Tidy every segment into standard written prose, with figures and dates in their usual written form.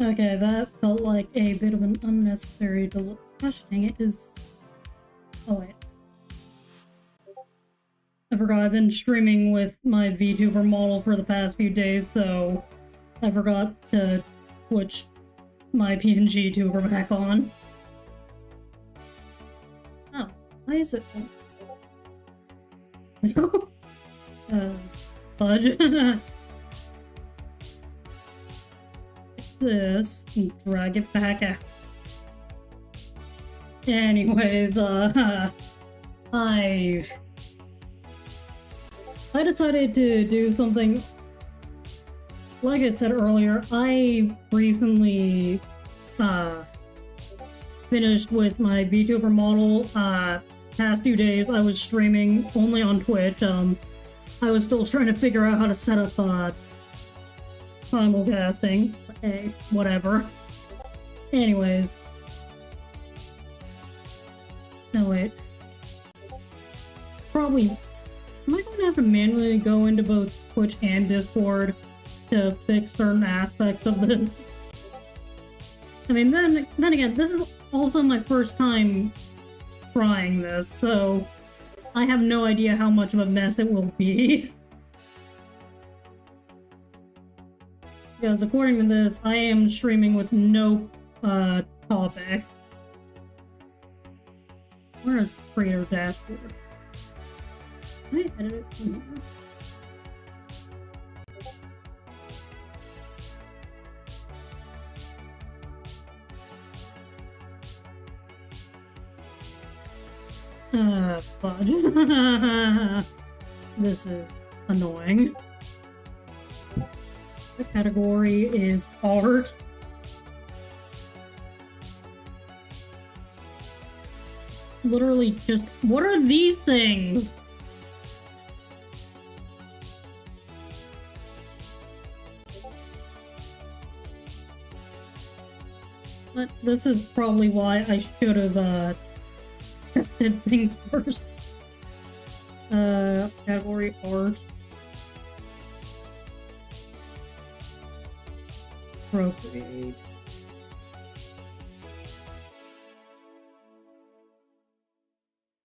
Okay, that felt like a bit of an unnecessary questioning. It is... Oh wait. I forgot I've been streaming with my VTuber model for the past few days, so I forgot to switch my PNG tuber back on. Oh, why is it? Fudge. This and drag it back out. Anyways, I decided to do something. Like I said earlier, I recently finished with my VTuber model. Past few days I was streaming only on Twitch. I was still trying to figure out how to set up simulcasting. Hey, whatever. Anyways. No, wait. Probably... Am I going to have to manually go into both Twitch and Discord to fix certain aspects of this? I mean, then again, this is also my first time trying this, so I have no idea how much of a mess it will be. Because according to this, I am streaming with no topic. Where is creator dashboard? Can I edit it from here? Fudge. This is annoying. The category is art. Literally just, what are these things? But this is probably why I should have tested things first. Category art. Appropriate.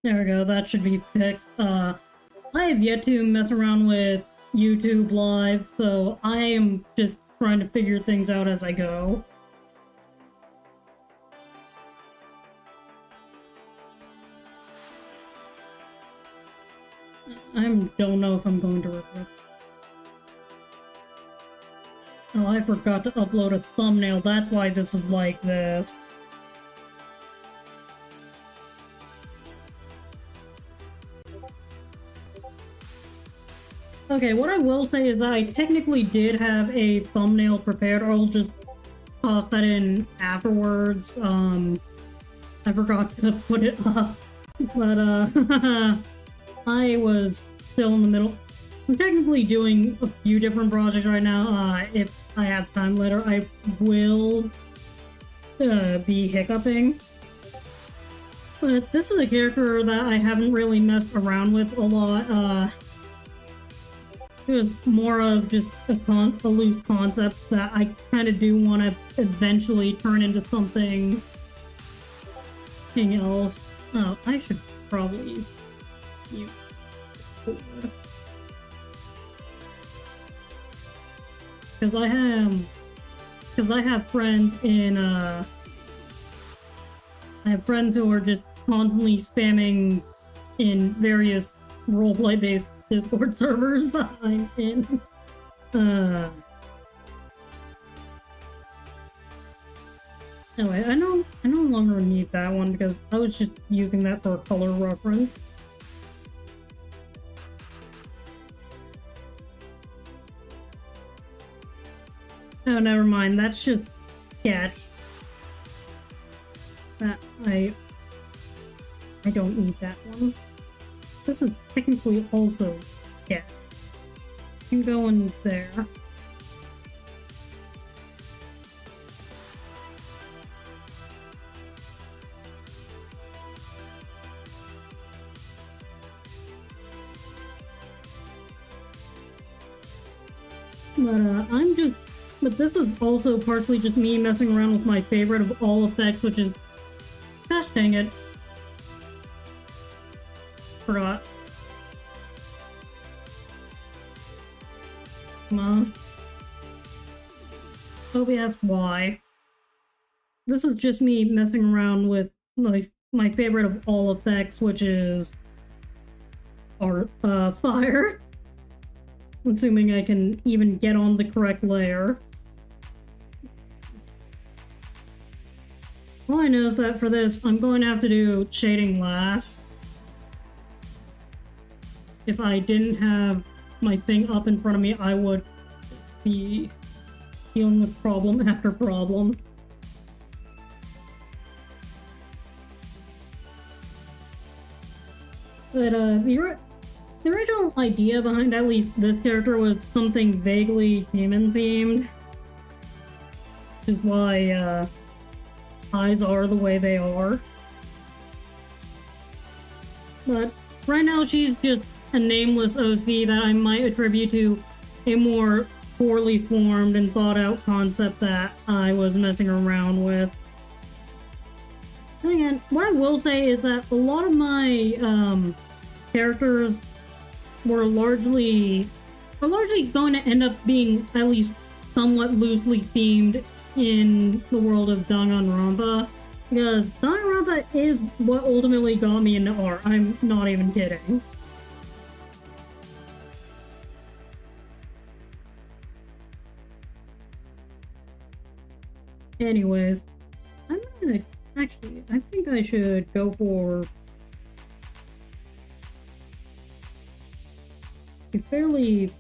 There we go, that should be fixed. I have yet to mess around with YouTube Live, so I am just trying to figure things out as I go. I don't know if I'm going to record. Oh, I forgot to upload a thumbnail. That's why this is like this. Okay, what I will say is that I technically did have a thumbnail prepared. I'll just toss that in afterwards. I forgot to put it up. But, I was still in the middle. I'm technically doing a few different projects right now. If I have time later, I will be hiccuping. But this is a character that I haven't really messed around with a lot. It was more of just a loose concept that I kind of do want to eventually turn into something else. Oh, I should probably use because I have friends in I have friends who are just constantly spamming in various roleplay based Discord servers that I'm in. Anyway, I no longer need that one because I was just using that for a color reference. Oh, never mind. That's just sketch. That I don't need that one. This is technically also sketch. You can go in there. But this is also partially just me messing around with my favorite of all effects, which is, gosh dang it. Forgot. Come on. OBS Y. This is just me messing around with my favorite of all effects, which is fire. Assuming I can even get on the correct layer. All I know is that for this, I'm going to have to do shading last. If I didn't have my thing up in front of me, I would be dealing with problem after problem. But the original idea behind at least this character was something vaguely human-themed. Which is why eyes are the way they are. But right now she's just a nameless OC that I might attribute to a more poorly formed and thought out concept that I was messing around with. And again, what I will say is that a lot of my characters were largely going to end up being at least somewhat loosely themed in the world of Danganronpa, because Danganronpa is what ultimately got me into art. I'm not even kidding. Anyways, I think I should go for a fairly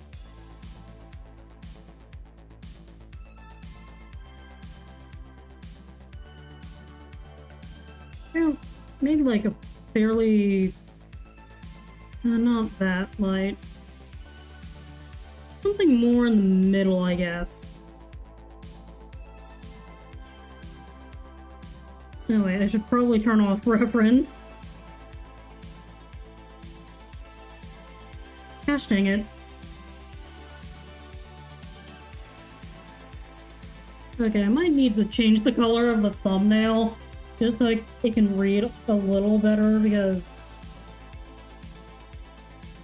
maybe like a fairly not that light, something more in the middle, I guess. Anyway, I should probably turn off reference. Gosh dang it. Okay, I might need to change the color of the thumbnail just so it can read a little better, because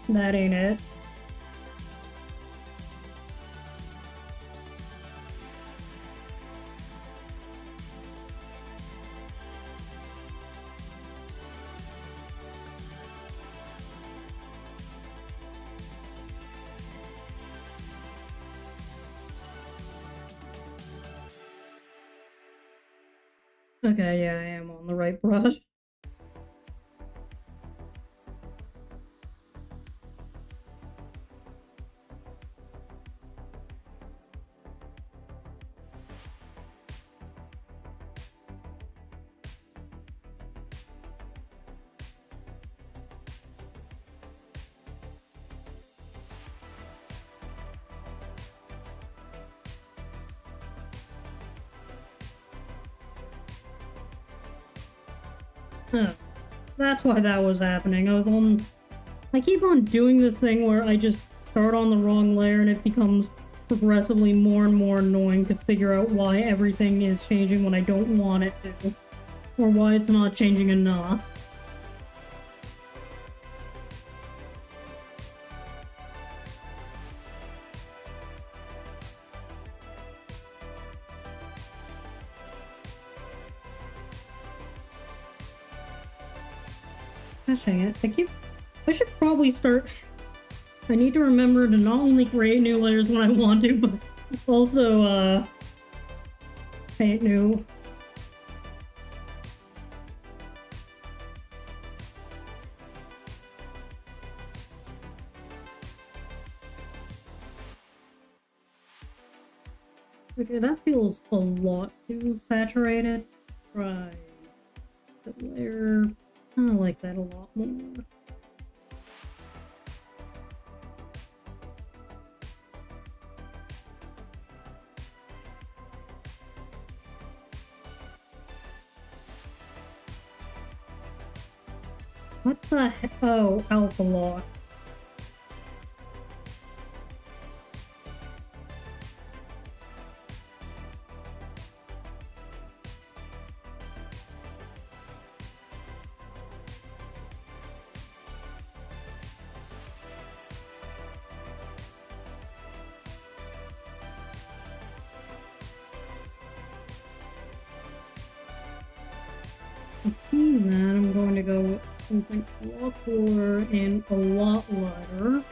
that ain't it. Okay, yeah, I am on the right brush. Huh. That's why that was happening. I keep on doing this thing where I just start on the wrong layer and it becomes progressively more and more annoying to figure out why everything is changing when I don't want it to, or why it's not changing enough. Gosh dang it, I should probably start. I need to remember to not only create new layers when I want to, but also, paint new. Okay, that feels a lot too saturated. Right. The layer. I like that a lot more. What the heck? Oh, alpha lock. Between that, I'm going to go with something a lot cooler and a lot lighter.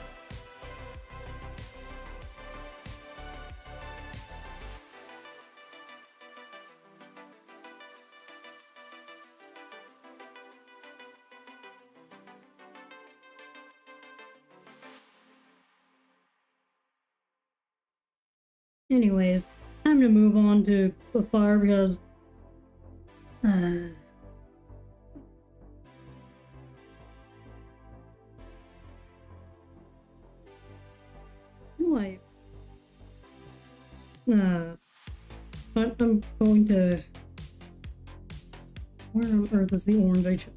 Anyways, time to move on to the fire because like but I'm going to, where on earth is the orange I chose?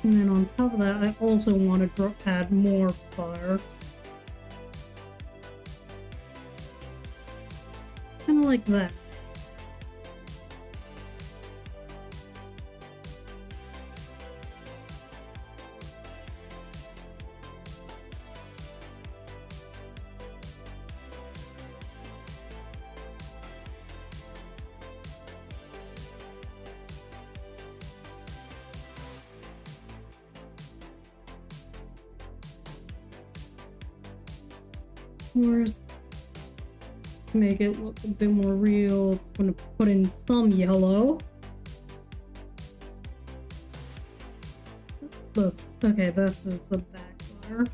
And then on top of that, I also want to add more fire. Kind of like that. Where's to make it look a bit more real, I'm gonna put in some yellow. Okay, this is the backfire.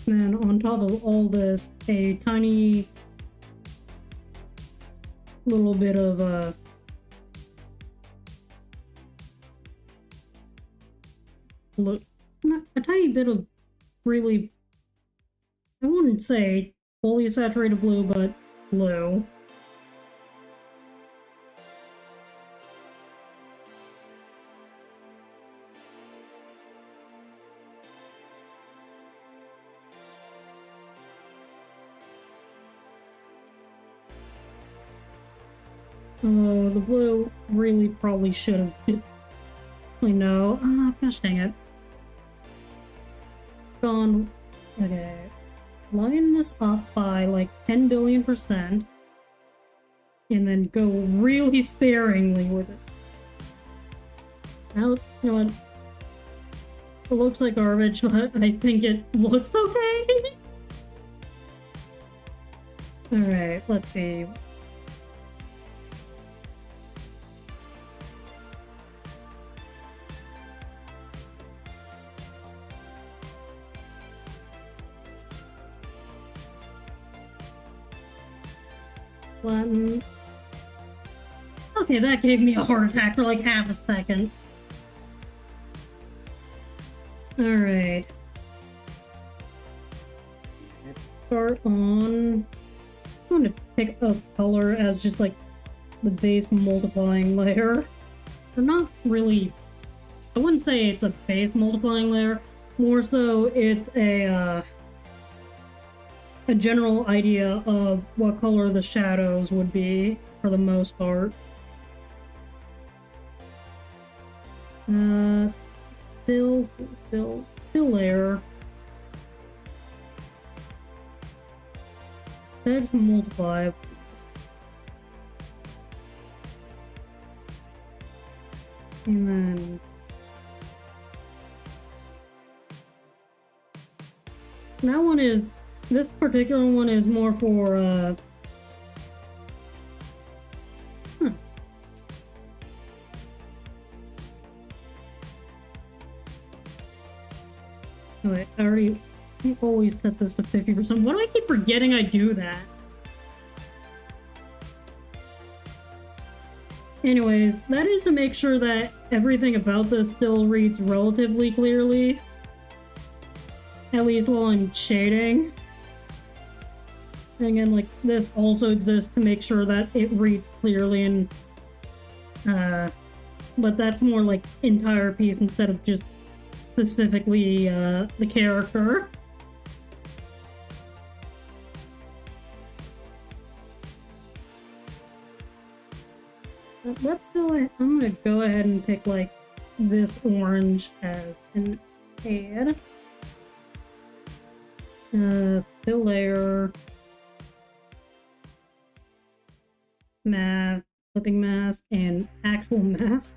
And then on top of all this, a tiny little bit of a tiny bit of really, I wouldn't say fully saturated blue, but blue. Although the blue really probably should have just... No. Ah, gosh dang it. Gone. Okay. Line this up by like 10 billion%. And then go really sparingly with it. Now, you know what? It looks like garbage, but I think it looks okay. Alright, let's see. Flatten. Okay, that gave me a heart attack for like half a second. Alright. Start on... I'm going to pick up color as just like the base multiplying layer. They're not really... I wouldn't say it's a base multiplying layer. More so it's a general idea of what color the shadows would be for the most part. Fill layer. Let's multiply. And then that one is, this particular one is more for Wait, I always set this to 50%. Why do I keep forgetting I do that? Anyways, that is to make sure that everything about this still reads relatively clearly. At least while I'm shading. And again, like, this also exists to make sure that it reads clearly and... but that's more like entire piece instead of just specifically the character. Let's go ahead. I'm gonna go ahead and pick like this orange as an add. Fill layer, mask, flipping mask, and actual mask.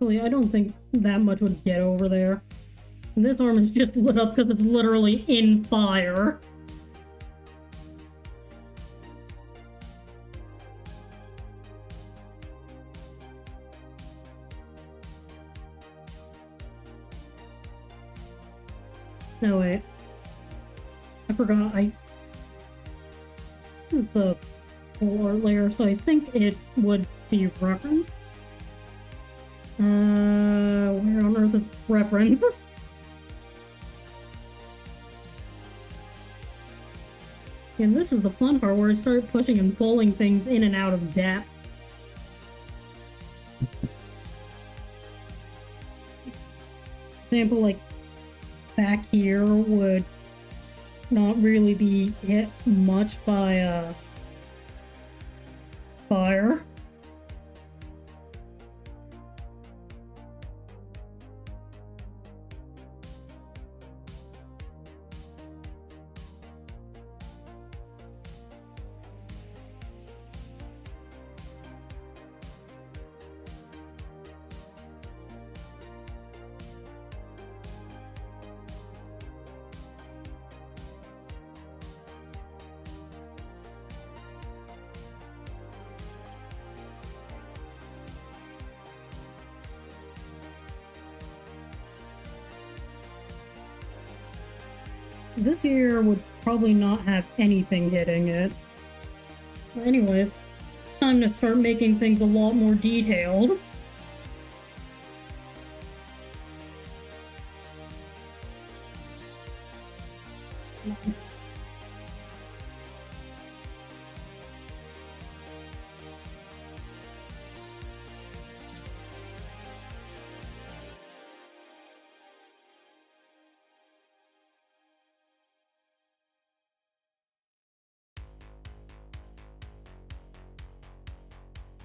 I don't think that much would get over there. And this arm is just lit up because it's literally in fire. No, wait. I forgot, this is the full art layer, so I think it would be referenced. Where on earth is reference? And this is the fun part where I start pushing and pulling things in and out of depth. Example, like back here would not really be hit much by fire. This year would probably not have anything hitting it. Anyways, time to start making things a lot more detailed.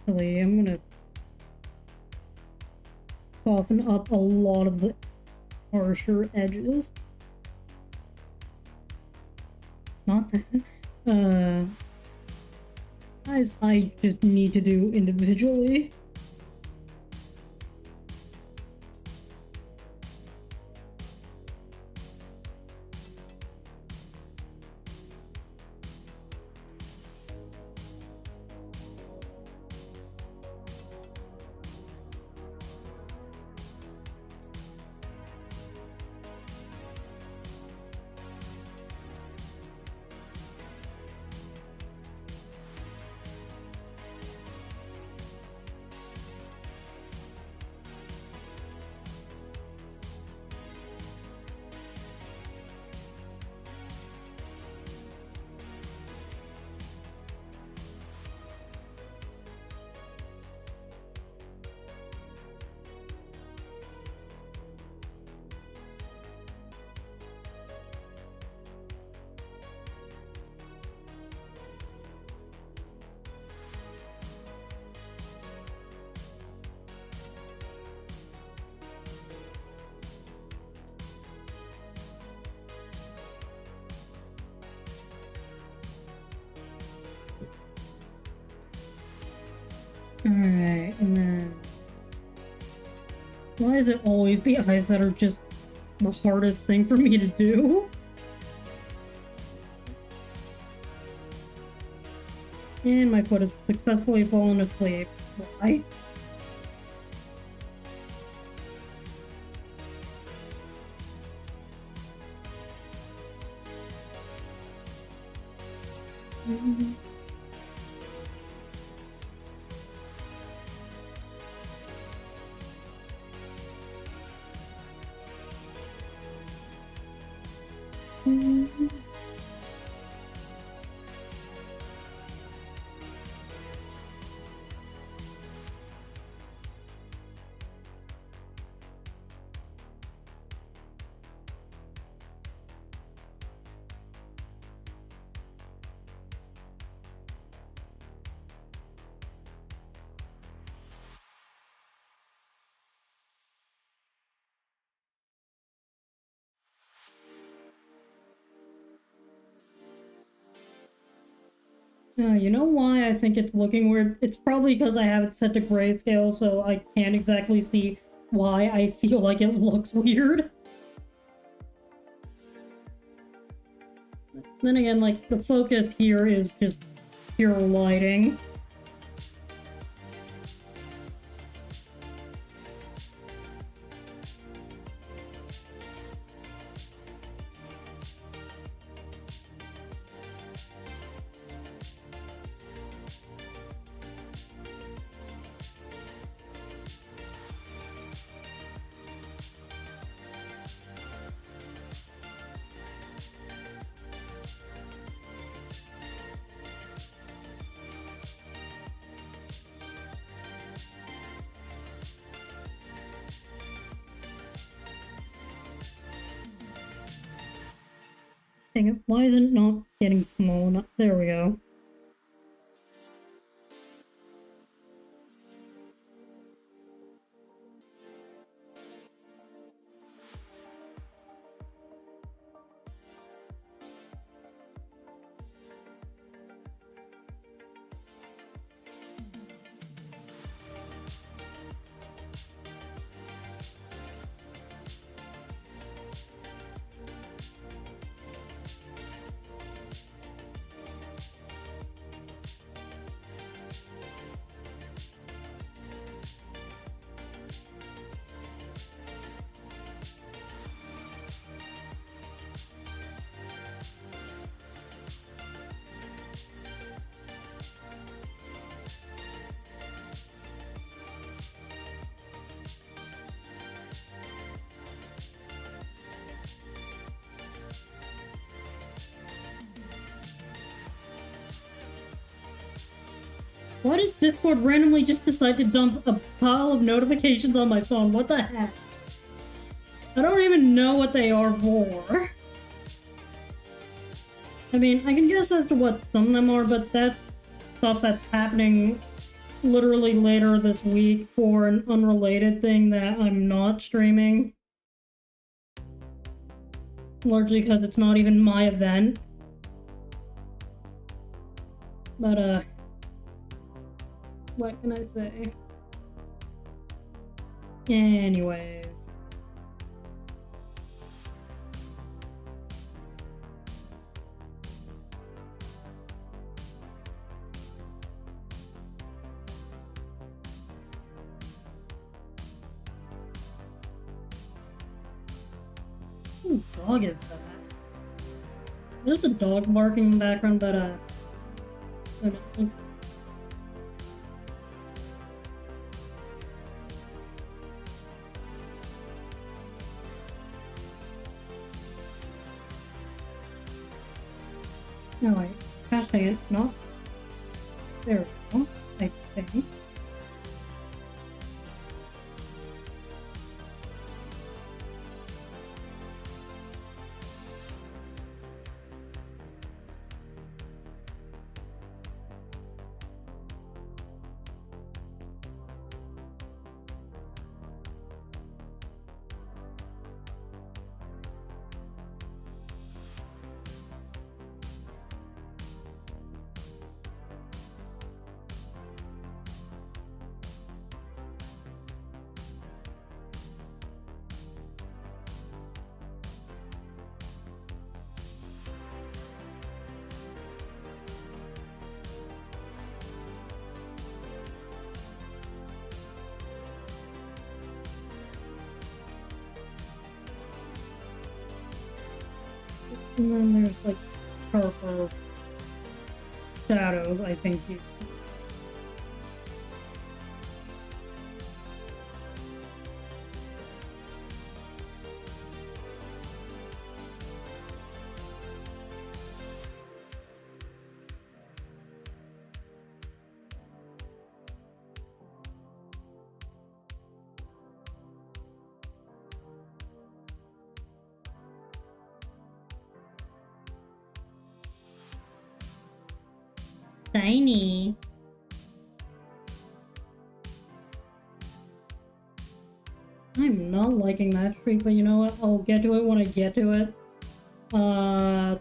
Actually, I'm gonna soften up a lot of the harsher edges. Not that. Guys, I just need to do individually. Alright, and then... Why is it always the eyes that are just the hardest thing for me to do? And my foot has successfully fallen asleep. Why? You know why I think it's looking weird? It's probably because I have it set to grayscale, so I can't exactly see why I feel like it looks weird. Then again, like, the focus here is just pure lighting. Dang it, why is it not getting small enough? There we go. Why does Discord randomly just decide to dump a pile of notifications on my phone? What the heck? I don't even know what they are for. I mean, I can guess as to what some of them are, but that's stuff that's happening literally later this week for an unrelated thing that I'm not streaming. Largely because it's not even my event. But, what can I say? Anyways. Whose dog is that? There's a dog barking in the background, but, who knows? No, wait. Gosh dang it. No. There we go. I think. And then there's like purple shadows, I think you. Tiny. I'm not liking that streak, but you know what? I'll get to it when I get to it. I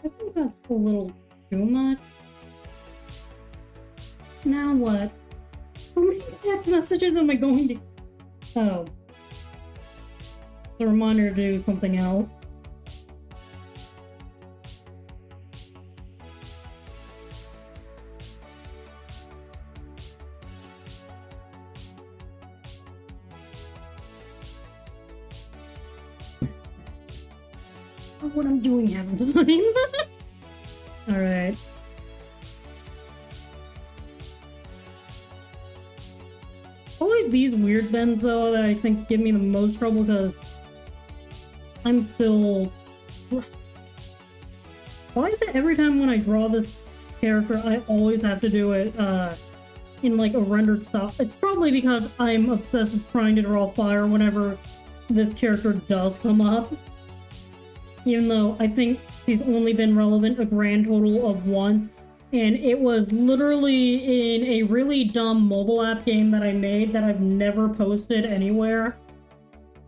think that's a little too much. Now what? How many text messages am I going to... Oh. The reminder to do something else. What I'm doing half the time. Alright. Always these weird bends though that I think give me the most trouble because I'm still... Why is it every time when I draw this character I always have to do it in like a rendered style? It's probably because I'm obsessed with trying to draw fire whenever this character does come up. Even though I think she's only been relevant a grand total of once, and it was literally in a really dumb mobile app game that I made that I've never posted anywhere.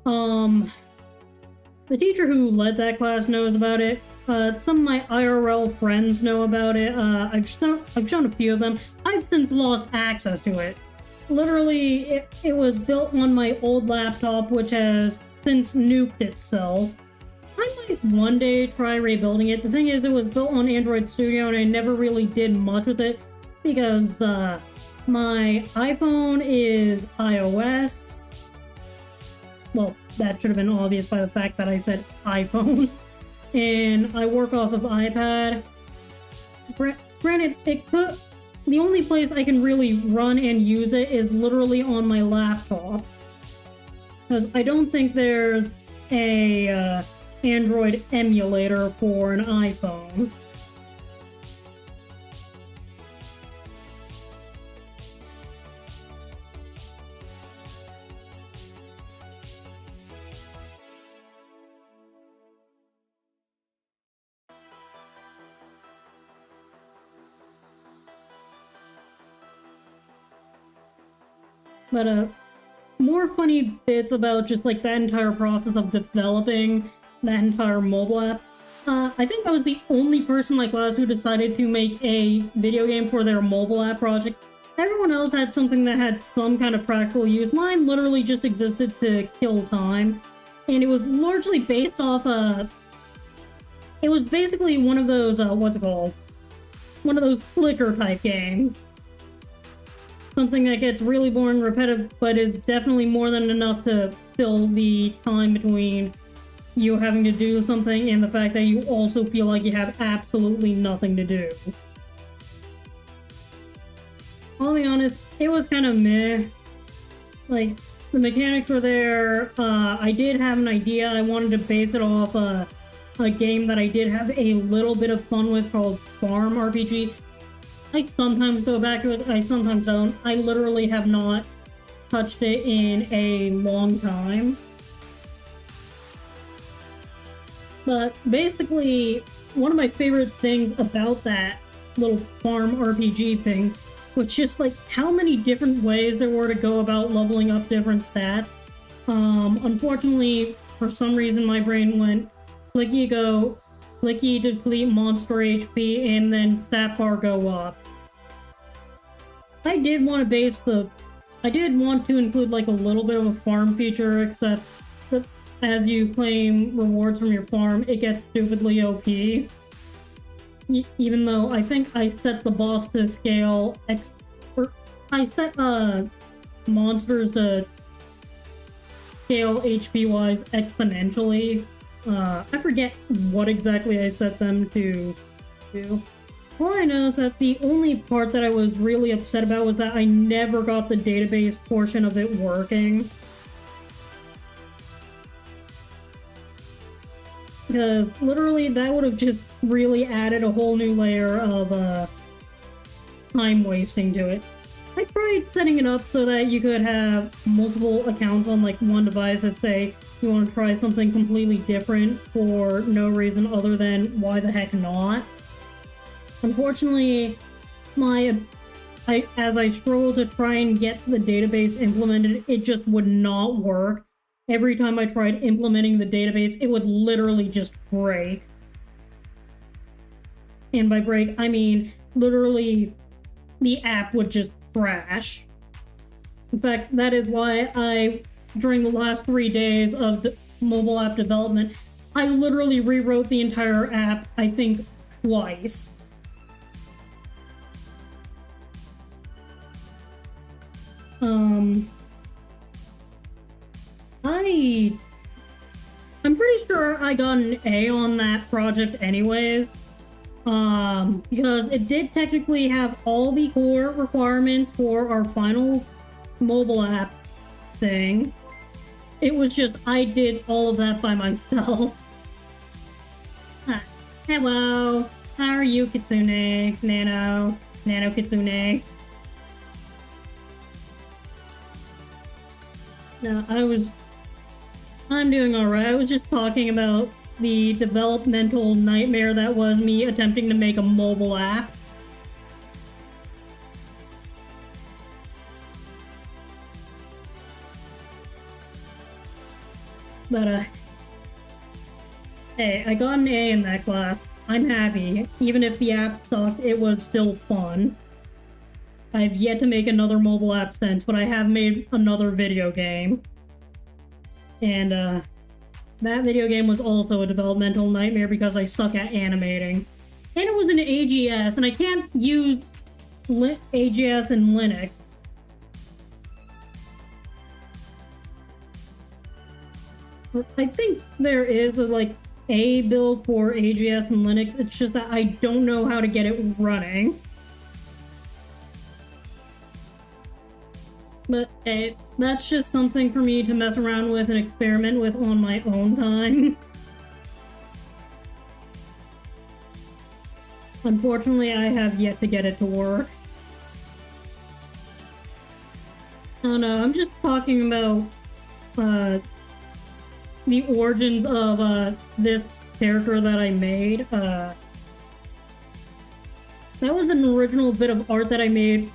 The teacher who led that class knows about it. Some of my IRL friends know about it. I've shown a few of them. I've since lost access to it. Literally, it was built on my old laptop, which has since nuked itself. I might one day try rebuilding it. The thing is, it was built on Android Studio and I never really did much with it because my iPhone is iOS. Well, that should have been obvious by the fact that I said iPhone. And I work off of iPad. Granted, the only place I can really run and use it is literally on my laptop. Because I don't think there's a Android emulator for an iPhone. But more funny bits about just like that entire process of developing that entire mobile app. I think I was the only person in my class who decided to make a video game for their mobile app project. Everyone else had something that had some kind of practical use. Mine literally just existed to kill time. And it was largely based off, it was basically one of those, what's it called? One of those Flickr type games. Something that gets really boring and repetitive, but is definitely more than enough to fill the time between you having to do something and the fact that you also feel like you have absolutely nothing to do. I'll be honest, it was kind of meh. Like, the mechanics were there. I did have an idea. I wanted to base it off a game that I did have a little bit of fun with called Farm RPG. I sometimes go back to it, I sometimes don't. I literally have not touched it in a long time. But basically, one of my favorite things about that little farm RPG thing was just like how many different ways there were to go about leveling up different stats. Unfortunately, for some reason my brain went clicky deplete monster HP and then stat bar go up. I did want to include like a little bit of a farm feature, except that as you claim rewards from your farm, it gets stupidly OP. Even though I think I set the boss to scale I set monsters to scale HP wise exponentially. I forget what exactly I set them to do. All I know is that the only part that I was really upset about was that I never got the database portion of it working. Because literally that would have just really added a whole new layer of time wasting to it. I tried setting it up so that you could have multiple accounts on like one device that say you want to try something completely different for no reason other than why the heck not. Unfortunately, as I struggled to try and get the database implemented, it just would not work. Every time I tried implementing the database, it would literally just break. And by break, I mean literally the app would just crash. In fact, that is why during the last 3 days of mobile app development, I literally rewrote the entire app, I think, twice. I'm pretty sure I got an A on that project anyways, because it did technically have all the core requirements for our final mobile app thing. It was just, I did all of that by myself. Hello, how are you, Kitsune? Nano Kitsune? No, I'm doing alright. I was just talking about the developmental nightmare that was me attempting to make a mobile app. But, hey, I got an A in that class. I'm happy. Even if the app sucked, it was still fun. I've yet to make another mobile app since, but I have made another video game. And, that video game was also a developmental nightmare because I suck at animating. And it was an AGS, and I can't use AGS in Linux. I think there is a build for AGS in Linux, it's just that I don't know how to get it running. But hey, that's just something for me to mess around with and experiment with on my own time. Unfortunately, I have yet to get it to work. Oh no, I'm just talking about the origins of this character that I made. That was an original bit of art that I made.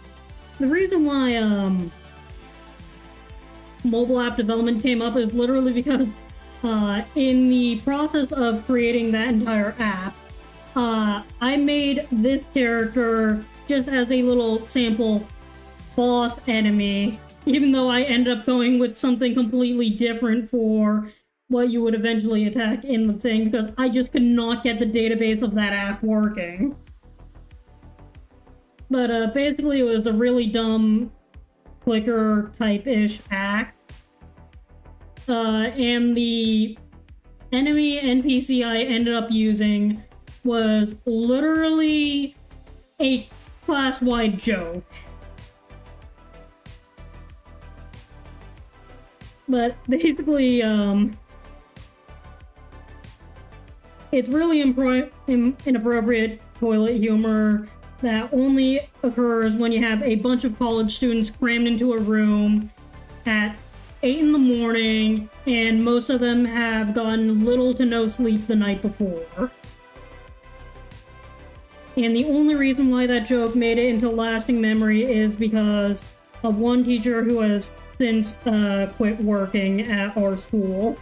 The reason why mobile app development came up is literally because in the process of creating that entire app, I made this character just as a little sample boss enemy, even though I ended up going with something completely different for what you would eventually attack in the thing, because I just could not get the database of that app working. But basically it was a really dumb clicker type-ish act. And the enemy NPC I ended up using was literally a class-wide joke. But basically, it's really inappropriate toilet humor that only occurs when you have a bunch of college students crammed into a room at 8 in the morning, and most of them have gotten little to no sleep the night before. And the only reason why that joke made it into lasting memory is because of one teacher who has since quit working at our school.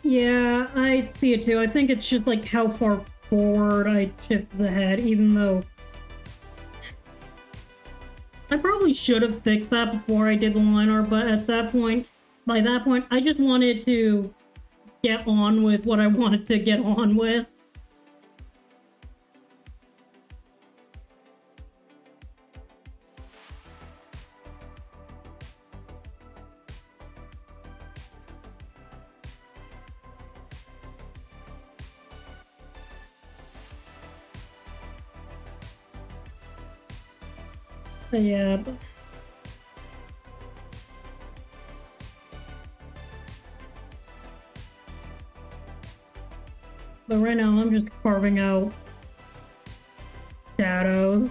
Yeah, I see it too. I think it's just like how far forward I shift the head, even though I probably should have fixed that before I did the line art, but at that point, by that point, I just wanted to get on with what I wanted to get on with. But yeah, but right now I'm just carving out shadows.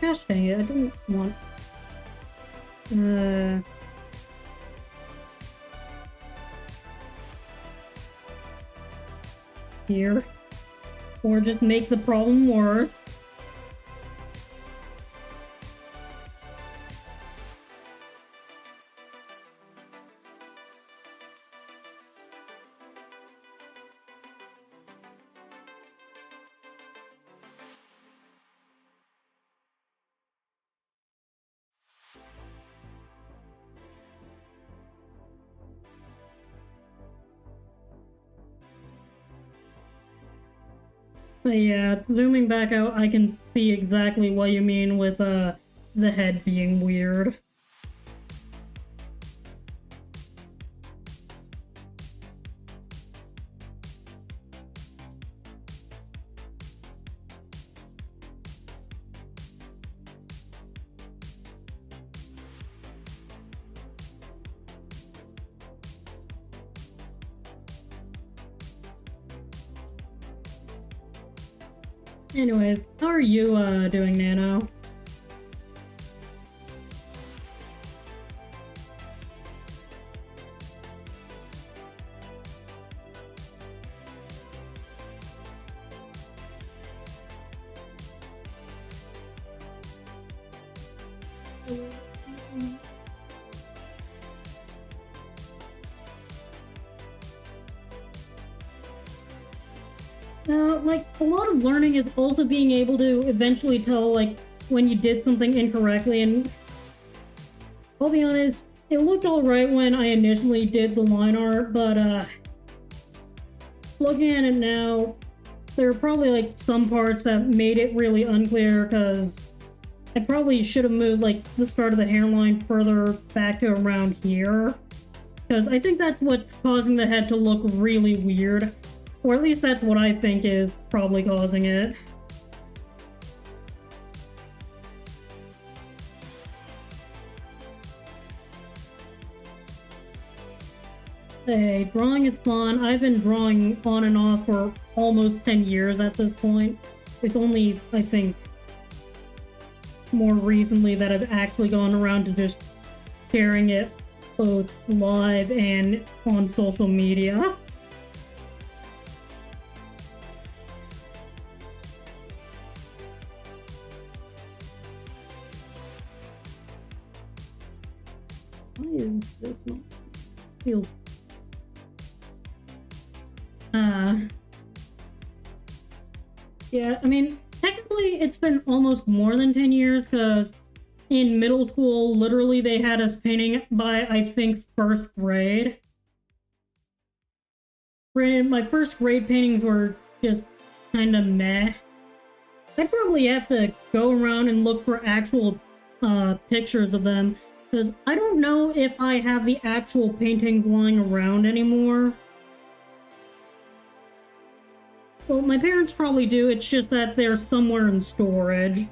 Gosh dang it, I don't want... Here. Or just make the problem worse. But yeah, zooming back out, I can see exactly what you mean with the head being weird. Anyways, how are you doing, Nano? Like, a lot of learning is also being able to eventually tell, like, when you did something incorrectly, and I'll be honest, it looked alright when I initially did the line art, but, looking at it now, there are probably, like, some parts that made it really unclear, because I probably should have moved, like, the start of the hairline further back to around here, because I think that's what's causing the head to look really weird. Or at least that's what I think is probably causing it. Hey, drawing is fun. I've been drawing on and off for almost 10 years at this point. It's only, I think, more recently that I've actually gone around to just sharing it both live and on social media. Why is this not feels yeah, I mean, technically it's been almost more than 10 years, because in middle school, literally they had us painting by, I think, first grade. Granted, my first grade paintings were just kind of meh. I'd probably have to go around and look for actual pictures of them, because I don't know if I have the actual paintings lying around anymore. Well, my parents probably do, it's just that they're somewhere in storage.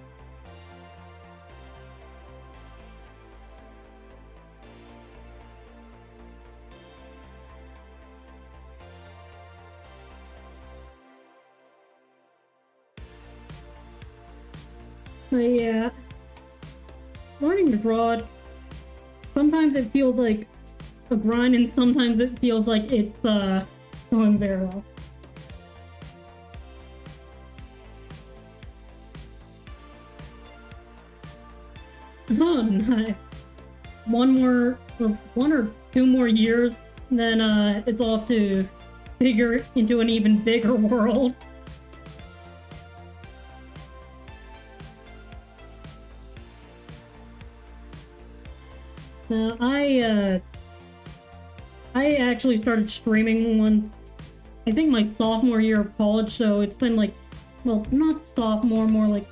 But yeah, learning to draw, sometimes it feels like a grind, and sometimes it feels like it's going very well. Oh, nice. One or two more years, then it's off to figure into an even bigger world. I actually started streaming I think my sophomore year of college, so it's been like, well, not sophomore, more like,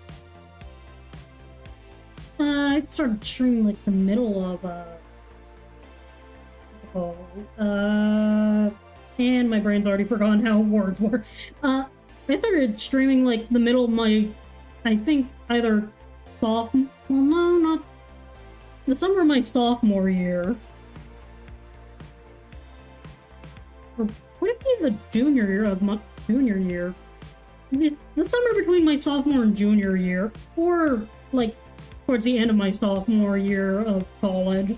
I started streaming like the middle of, what's it called? And my brain's already forgotten how words were. I started streaming like the middle of my, I think either sophomore, well, no, not the summer of my sophomore year. Or would it be the junior year of my junior year? The summer between my sophomore and junior year, or like towards the end of my sophomore year of college.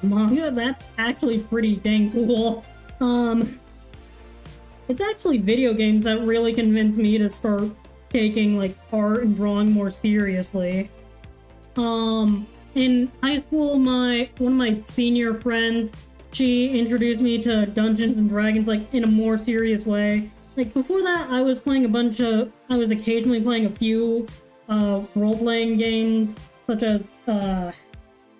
Manga, that's actually pretty dang cool. It's actually video games that really convinced me to start taking like art and drawing more seriously. In high school, one of my senior friends, she introduced me to Dungeons and Dragons like in a more serious way. Like before that, I was occasionally playing a few role-playing games, such as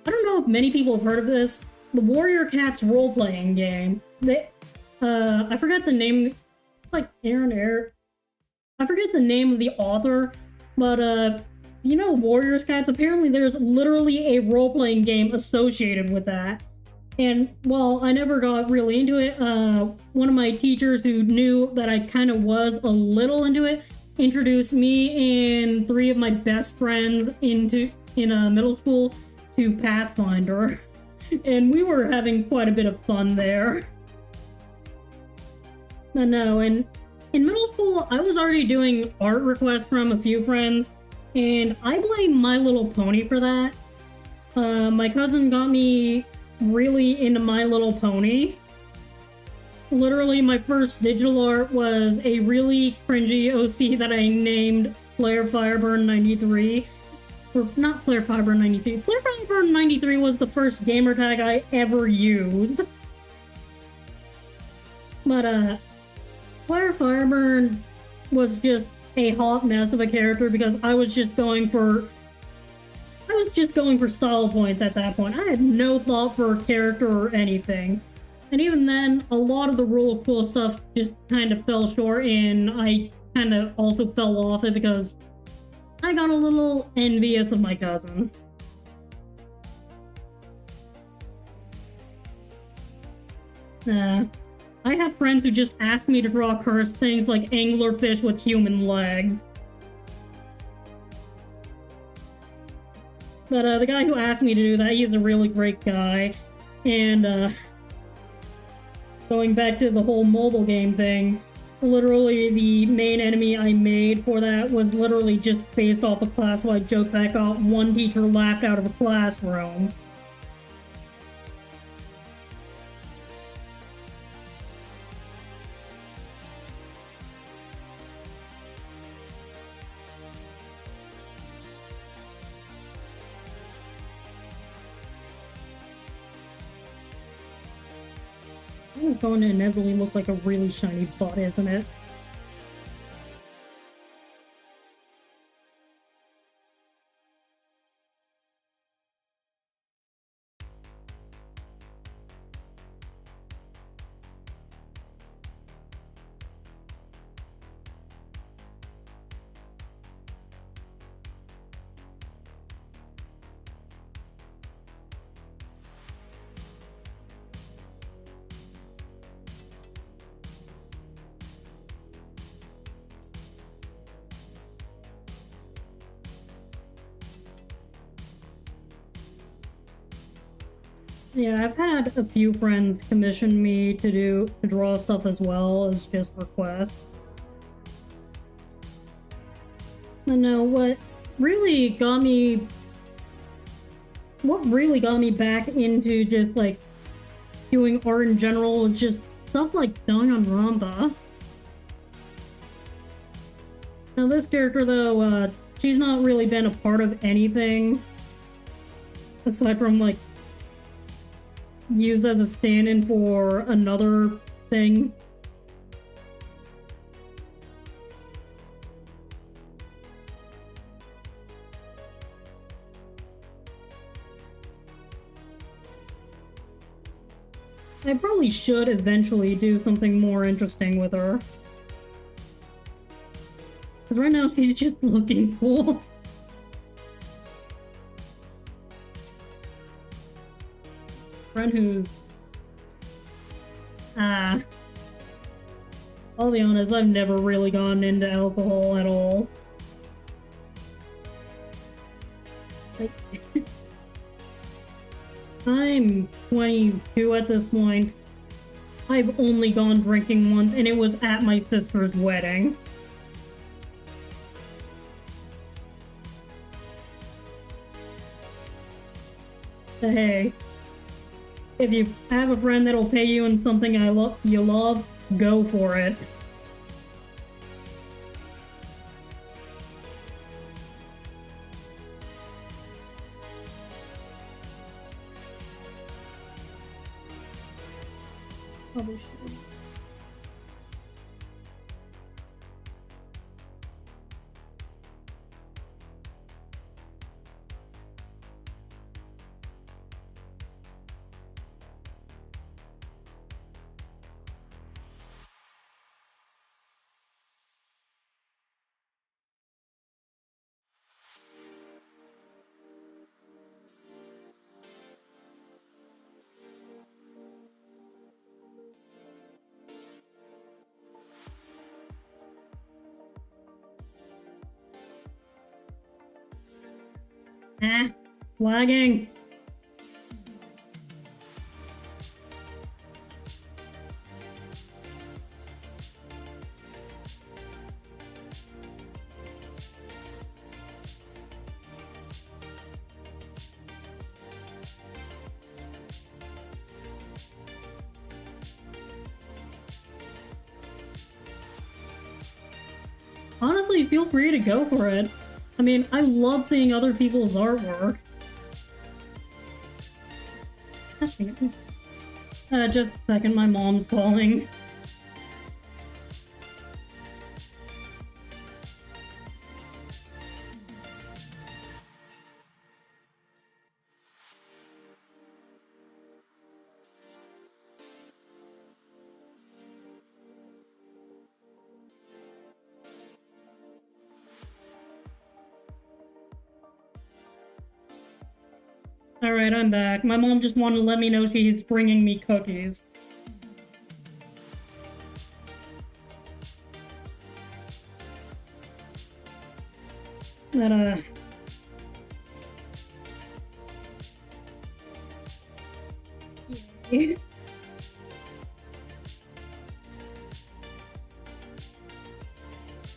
I don't know if many people have heard of this, the Warrior Cats role-playing game. I forgot the name, it's like I forget the name of the author, but you know Warriors Cats? Apparently there's literally a role-playing game associated with that. And while I never got really into it, one of my teachers who knew that I kind of was a little into it introduced me and three of my best friends in middle school to Pathfinder, and we were having quite a bit of fun there. But no, and in middle school, I was already doing art requests from a few friends, and I blame My Little Pony for that. My cousin got me really into My Little Pony. Literally, my first digital art was a really cringy OC that I named Flare Fireburn 93. Or not Flare Fireburn 93. Flare Fireburn 93 was the first gamer tag I ever used. But, Flare Fireburn was just a hot mess of a character because I was just going for style points at that point. I had no thought for a character or anything. And even then, a lot of the rule of cool stuff just kind of fell short, and I kind of also fell off it because I got a little envious of my cousin. Uh, I have friends who just ask me to draw cursed things like anglerfish with human legs. But the guy who asked me to do that, he's a really great guy. And going back to the whole mobile game thing, literally the main enemy I made for that was literally just based off a class-wide joke that got one teacher laughed out of a classroom. It's going to inevitably look like a really shiny butt, isn't it? Yeah, I've had a few friends commission me to draw stuff as well as just requests. I know what really got me back into just like doing art in general was just stuff like Danganronpa. Now this character though, she's not really been a part of anything aside from like used as a stand-in for another thing. I probably should eventually do something more interesting with her. Because right now she's just looking cool. Friend who's... I'll be honest, I've never really gotten into alcohol at all. Like... I'm 22 at this point. I've only gone drinking once, and it was at my sister's wedding. But hey, if you have a friend that'll pay you in something you love, go for it. Probably should. Flagging. Honestly, feel free to go for it. I mean, I love seeing other people's artwork. Just a second, my mom's calling. Alright, I'm back. My mom just wanted to let me know she's bringing me cookies. That, yay.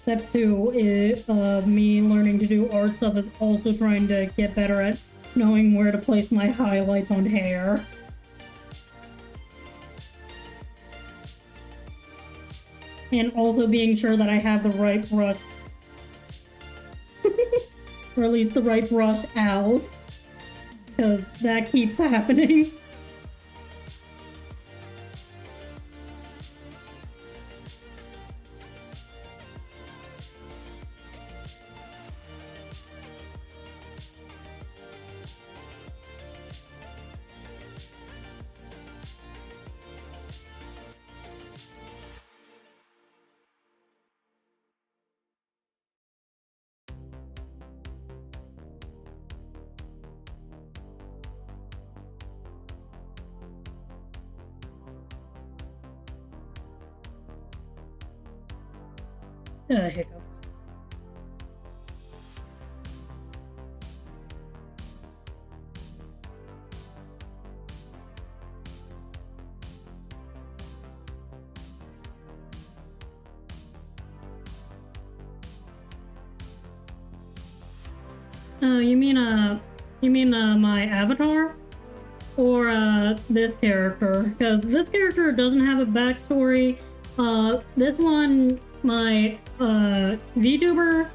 Step 2 is me learning to do art stuff is also trying to get better at knowing where to place my highlights on hair. And also being sure that I have the right brush. Or at least the right brush out. Because that keeps happening. Hiccups. You mean my avatar? Or this character? Because this character doesn't have a backstory. This one, my VTuber,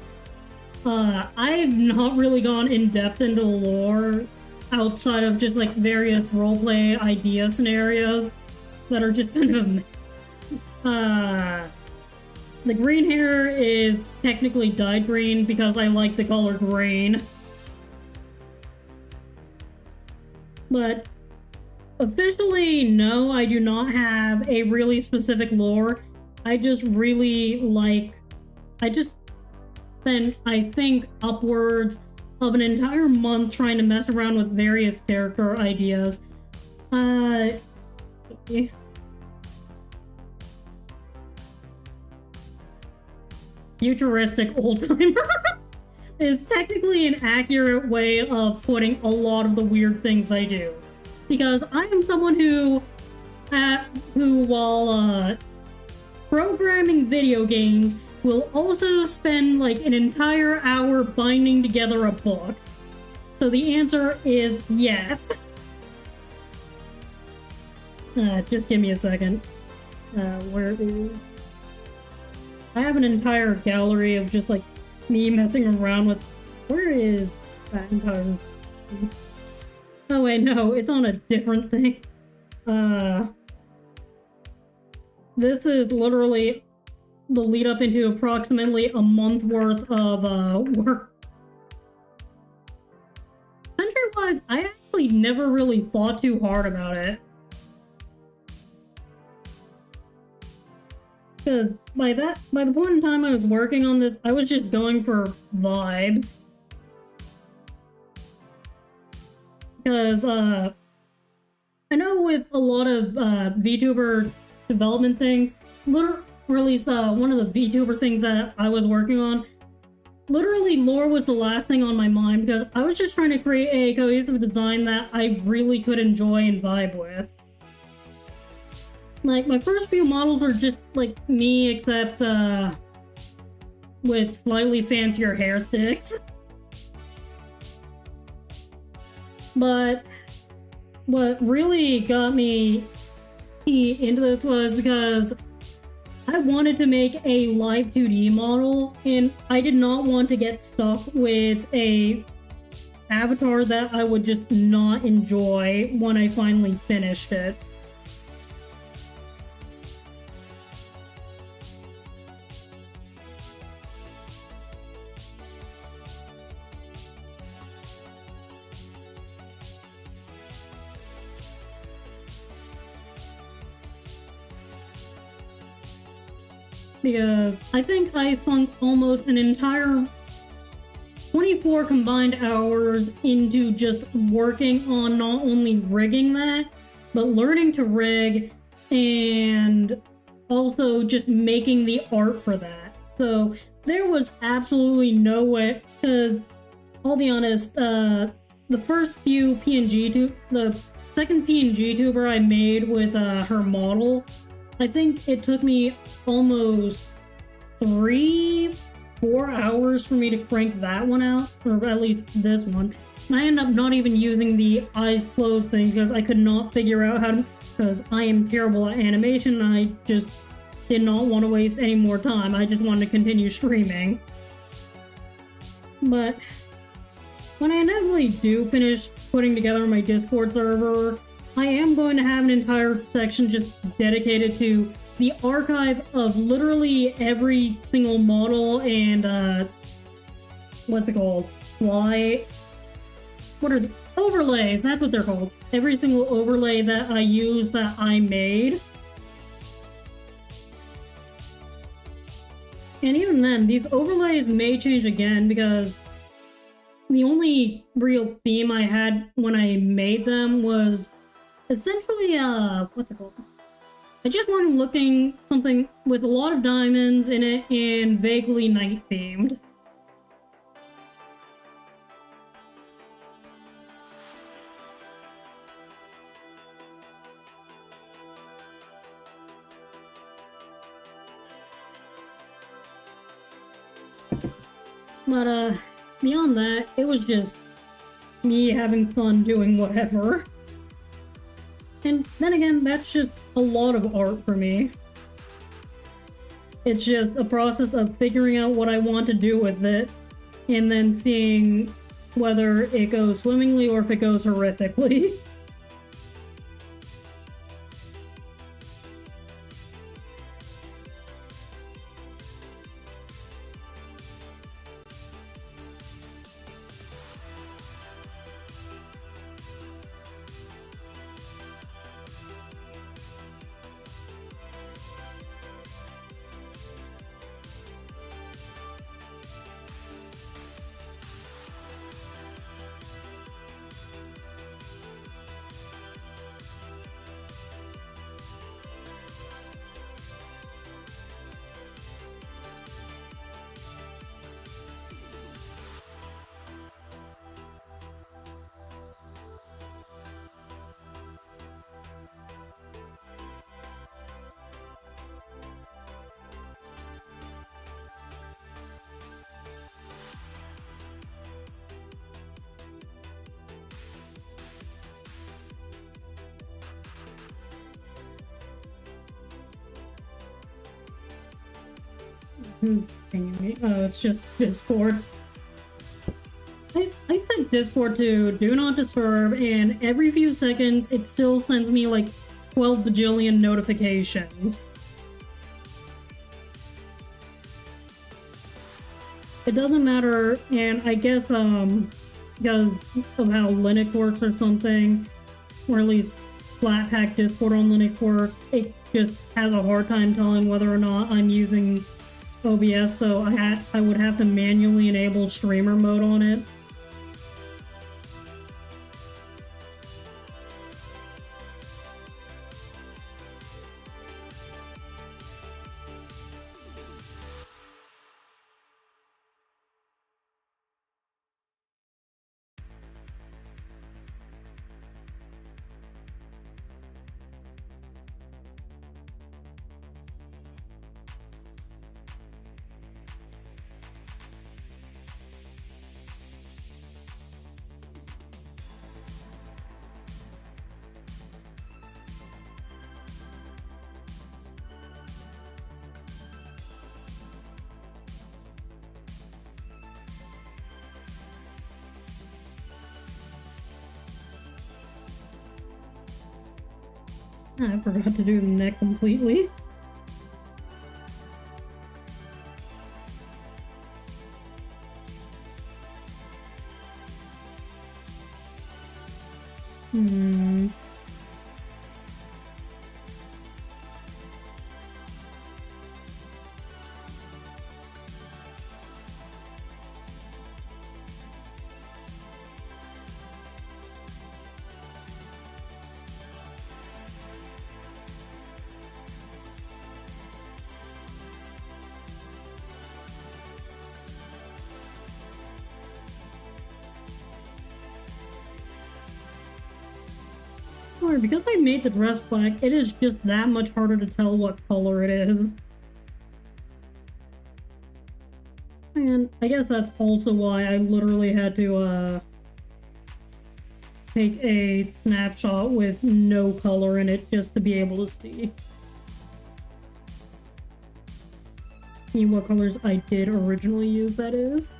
I've not really gone in depth into lore outside of just like various roleplay idea scenarios that are just kind of the green hair is technically dyed green because I like the color green. But officially, no, I do not have a really specific lore. I just really like... I just spent, I think, upwards of an entire month trying to mess around with various character ideas. Futuristic old-timer is technically an accurate way of putting a lot of the weird things I do. Because I am someone who while programming video games, will also spend like an entire hour binding together a book. So the answer is yes. Just give me a second. Where is... I have an entire gallery of just like me messing around with... Where is that entire... Oh wait, no, it's on a different thing. This is literally the lead up into approximately a month worth of work. Country-wise, I actually never really thought too hard about it. Because by the point in time I was working on this, I was just going for vibes. Because, I know with a lot of VTuber development things, or at least one of the VTuber things that I was working on, literally lore was the last thing on my mind because I was just trying to create a cohesive design that I really could enjoy and vibe with. Like, my first few models were just like me, except with slightly fancier hair sticks. But what really got me into this was because I wanted to make a live 2D model, and I did not want to get stuck with a avatar that I would just not enjoy when I finally finished it. Because I think I sunk almost an entire 24 combined hours into just working on not only rigging that, but learning to rig and also just making the art for that. So there was absolutely no way, because I'll be honest, the first few the second PNG tuber I made with her model, I think it took me almost 3-4 hours for me to crank that one out, or at least this one. And I ended up not even using the eyes closed thing because I could not figure out how to, because I am terrible at animation and I just did not want to waste any more time. I just wanted to continue streaming. But when I inevitably do finish putting together my Discord server, I am going to have an entire section just dedicated to the archive of literally every single model and, what's it called? What are the overlays? That's what they're called. Every single overlay that I use that I made. And even then, these overlays may change again because the only real theme I had when I made them was essentially, what's it called? I just wanted looking something with a lot of diamonds in it and vaguely night themed. But, beyond that, it was just me having fun doing whatever. And then again, that's just a lot of art for me. It's just a process of figuring out what I want to do with it, and then seeing whether it goes swimmingly or if it goes horrifically. Who's pinging me? Oh, it's just Discord. I set Discord to Do Not Disturb, and every few seconds it still sends me like 12 bajillion notifications. It doesn't matter, and I guess, because of how Linux works or something, or at least Flatpak Discord on Linux works, it just has a hard time telling whether or not I'm using OBS, so I would have to manually enable streamer mode on it. I forgot to do the neck completely. Alright, because I made the dress black, it is just that much harder to tell what color it is. And I guess that's also why I literally had to, take a snapshot with no color in it just to be able to see what colors I did originally use, that is.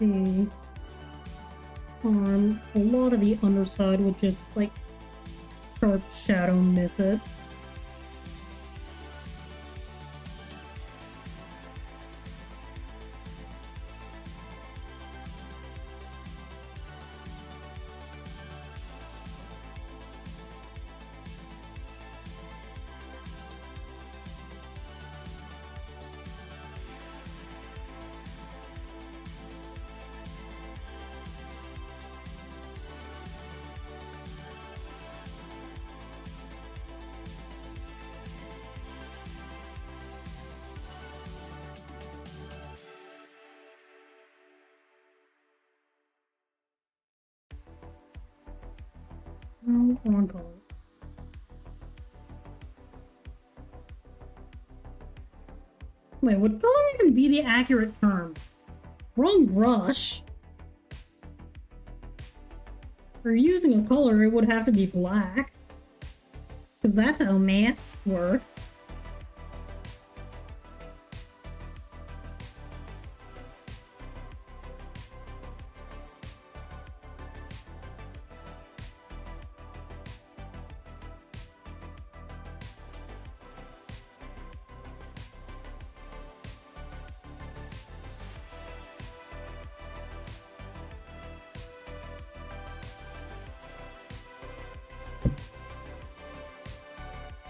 The arm, a lot of the underside would just like sharp shadow miss it. No, wrong color. Wait, would color even be the accurate term? Wrong brush. For using a color, it would have to be black. Because that's how masks work.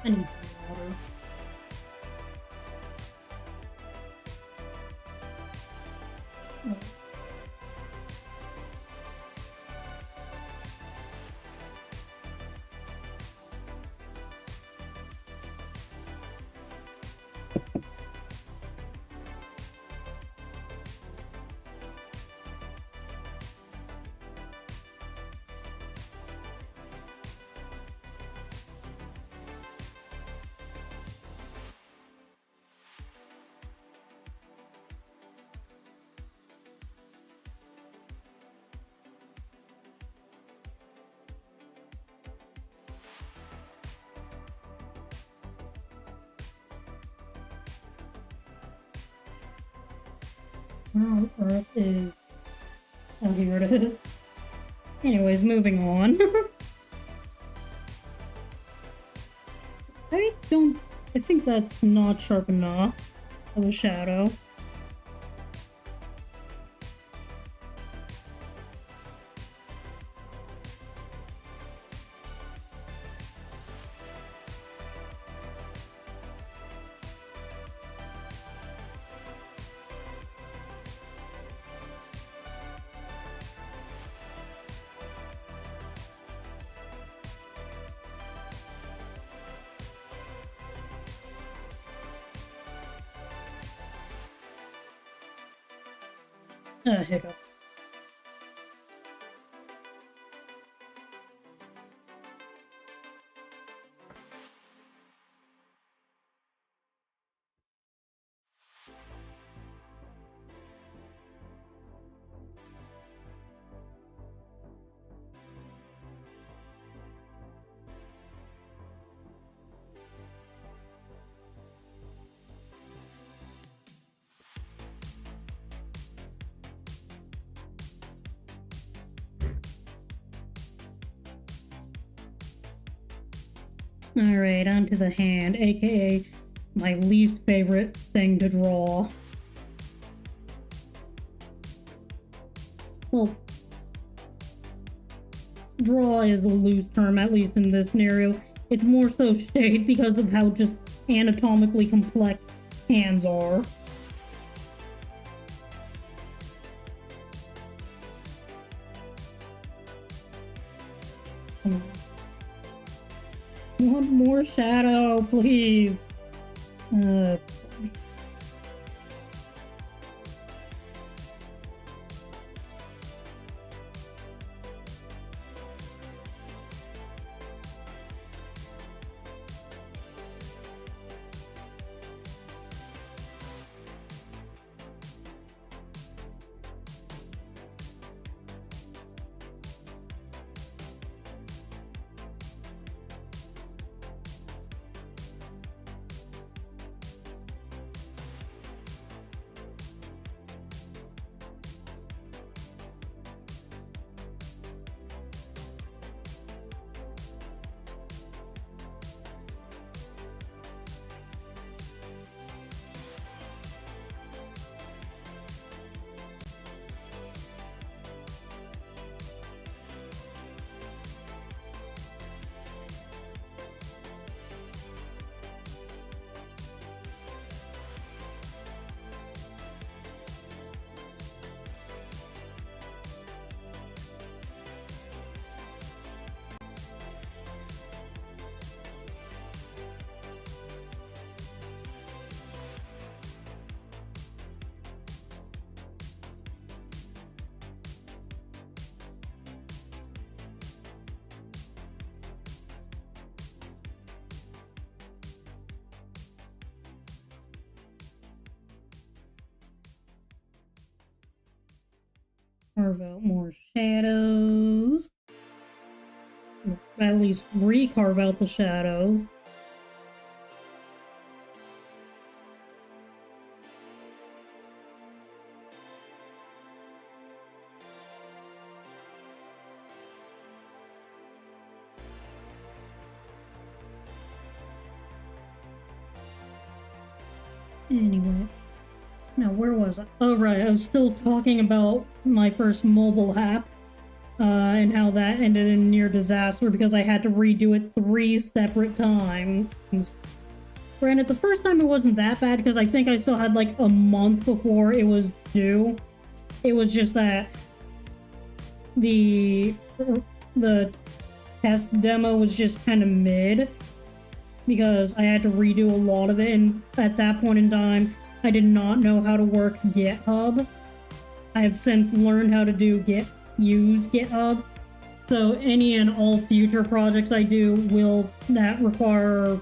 I need some water. Oh. Where on earth is... Oh, here it is. Anyways, moving on. I think that's not sharp enough of a shadow. Hiccups. Alright, onto the hand, aka my least favorite thing to draw. Well, draw is a loose term, at least in this scenario. It's more so shade because of how just anatomically complex hands are. want more shadow, please. Carve out more shadows. Or at least re-carve out the shadows. Anyway. Now, where was I? Oh, right, I was still talking about my first mobile app, and how that ended in near disaster because I had to redo it 3 separate times. Granted, the first time it wasn't that bad because I think I still had like a month before it was due. It was just that the test demo was just kind of mid because I had to redo a lot of it, and at that point in time, I did not know how to work GitHub. I have since learned how to use GitHub. So any and all future projects I do that require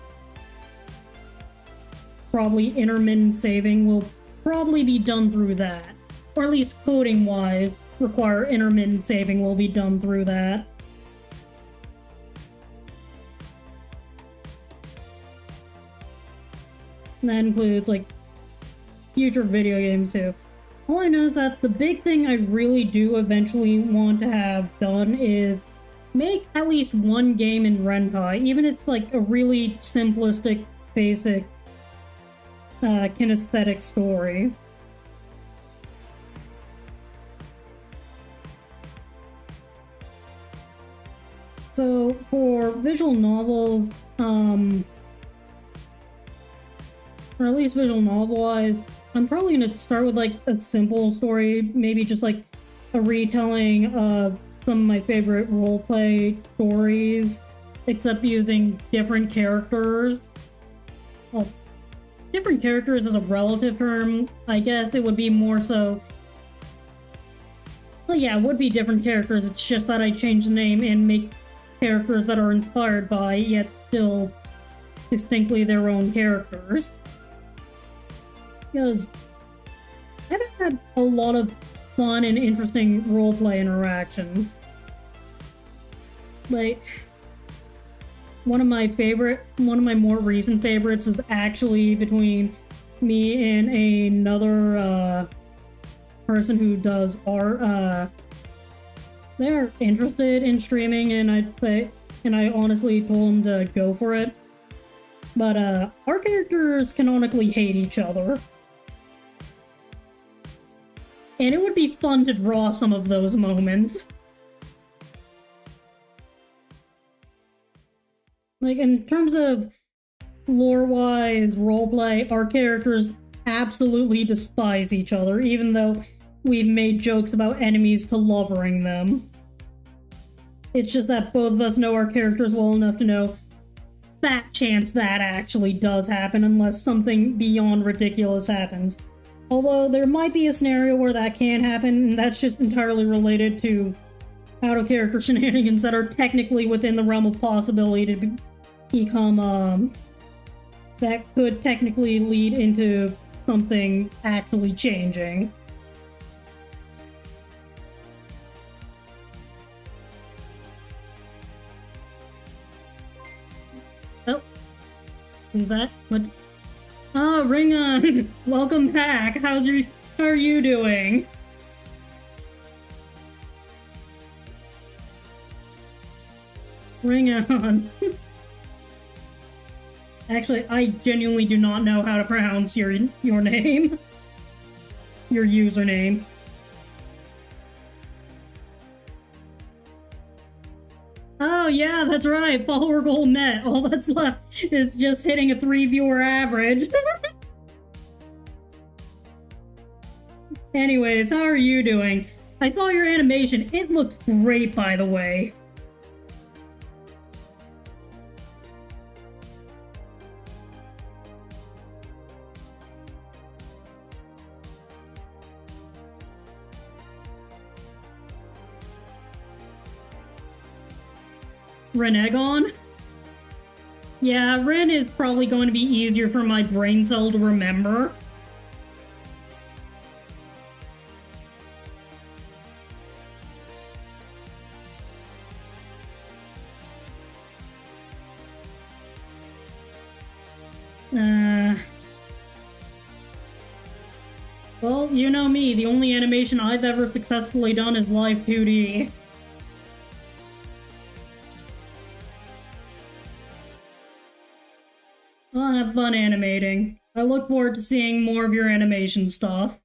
probably intermittent saving will probably be done through that. Or at least coding wise, require intermittent saving will be done through that. And that includes like future video games too. All I know is that the big thing I really do eventually want to have done is make at least one game in Rentai, even if it's like a really simplistic, basic, kinesthetic story. So for visual novels, or at least visual novel-wise, I'm probably gonna start with like a simple story, maybe just like a retelling of some of my favorite roleplay stories, except using different characters. Well, different characters is a relative term. I guess it would be more so. Well, yeah, it would be different characters. It's just that I change the name and make characters that are inspired by, yet still distinctly their own characters. Because I've had a lot of fun and interesting roleplay interactions. Like, one of my more recent favorites is actually between me and another person who does art. They're interested in streaming, and I honestly told them to go for it. But our characters canonically hate each other. And it would be fun to draw some of those moments. Like, in terms of lore-wise, roleplay, our characters absolutely despise each other, even though we've made jokes about enemies to lovering them. It's just that both of us know our characters well enough to know fat chance that actually does happen unless something beyond ridiculous happens. Although there might be a scenario where that can happen, and that's just entirely related to out-of-character shenanigans that are technically within the realm of possibility to become, that could technically lead into something actually changing. Oh, is that what? Oh, Ring On! Welcome back. How are you doing? Ring On. Actually, I genuinely do not know how to pronounce your name. Your username. Oh yeah, that's right. Follower goal met. All that's left is just hitting a 3 viewer average. Anyways, how are you doing? I saw your animation. It looks great, by the way. Renegon? Yeah, Ren is probably going to be easier for my brain cell to remember. Well, you know me, the only animation I've ever successfully done is live 2D. I'll have fun animating. I look forward to seeing more of your animation stuff.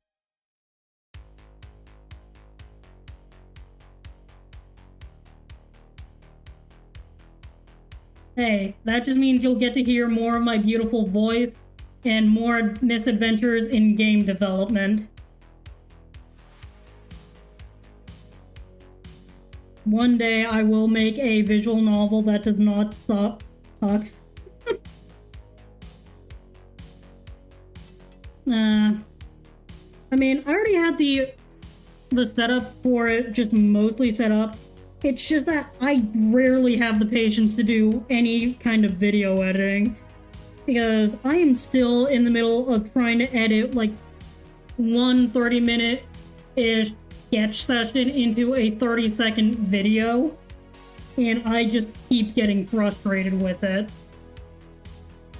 Hey, that just means you'll get to hear more of my beautiful voice and more misadventures in game development. One day I will make a visual novel that does not suck. I mean, I already had the setup for it just mostly set up. It's just that I rarely have the patience to do any kind of video editing, because I am still in the middle of trying to edit like one 30-minute-ish sketch session into a 30-second video, and I just keep getting frustrated with it.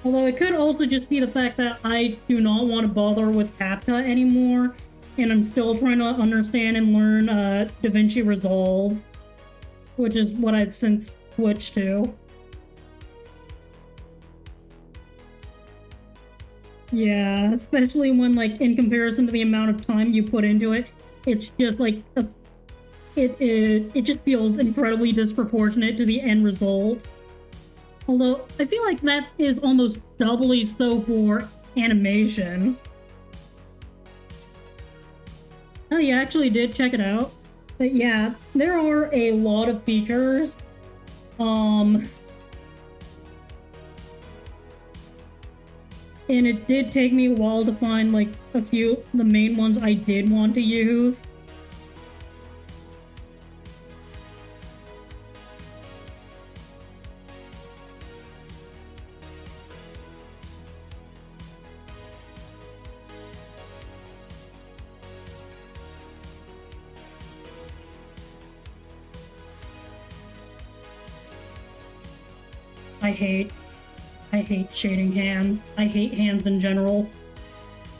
Although it could also just be the fact that I do not want to bother with CapCut anymore, and I'm still trying to understand and learn DaVinci Resolve, which is what I've since switched to. Yeah, especially when, like, in comparison to the amount of time you put into it, it's just like it just feels incredibly disproportionate to the end result. Although I feel like that is almost doubly so for animation. Oh, you actually did check it out? But yeah, there are a lot of features. And it did take me a while to find like a few, the main ones I did want to use. I hate shading hands. I hate hands in general.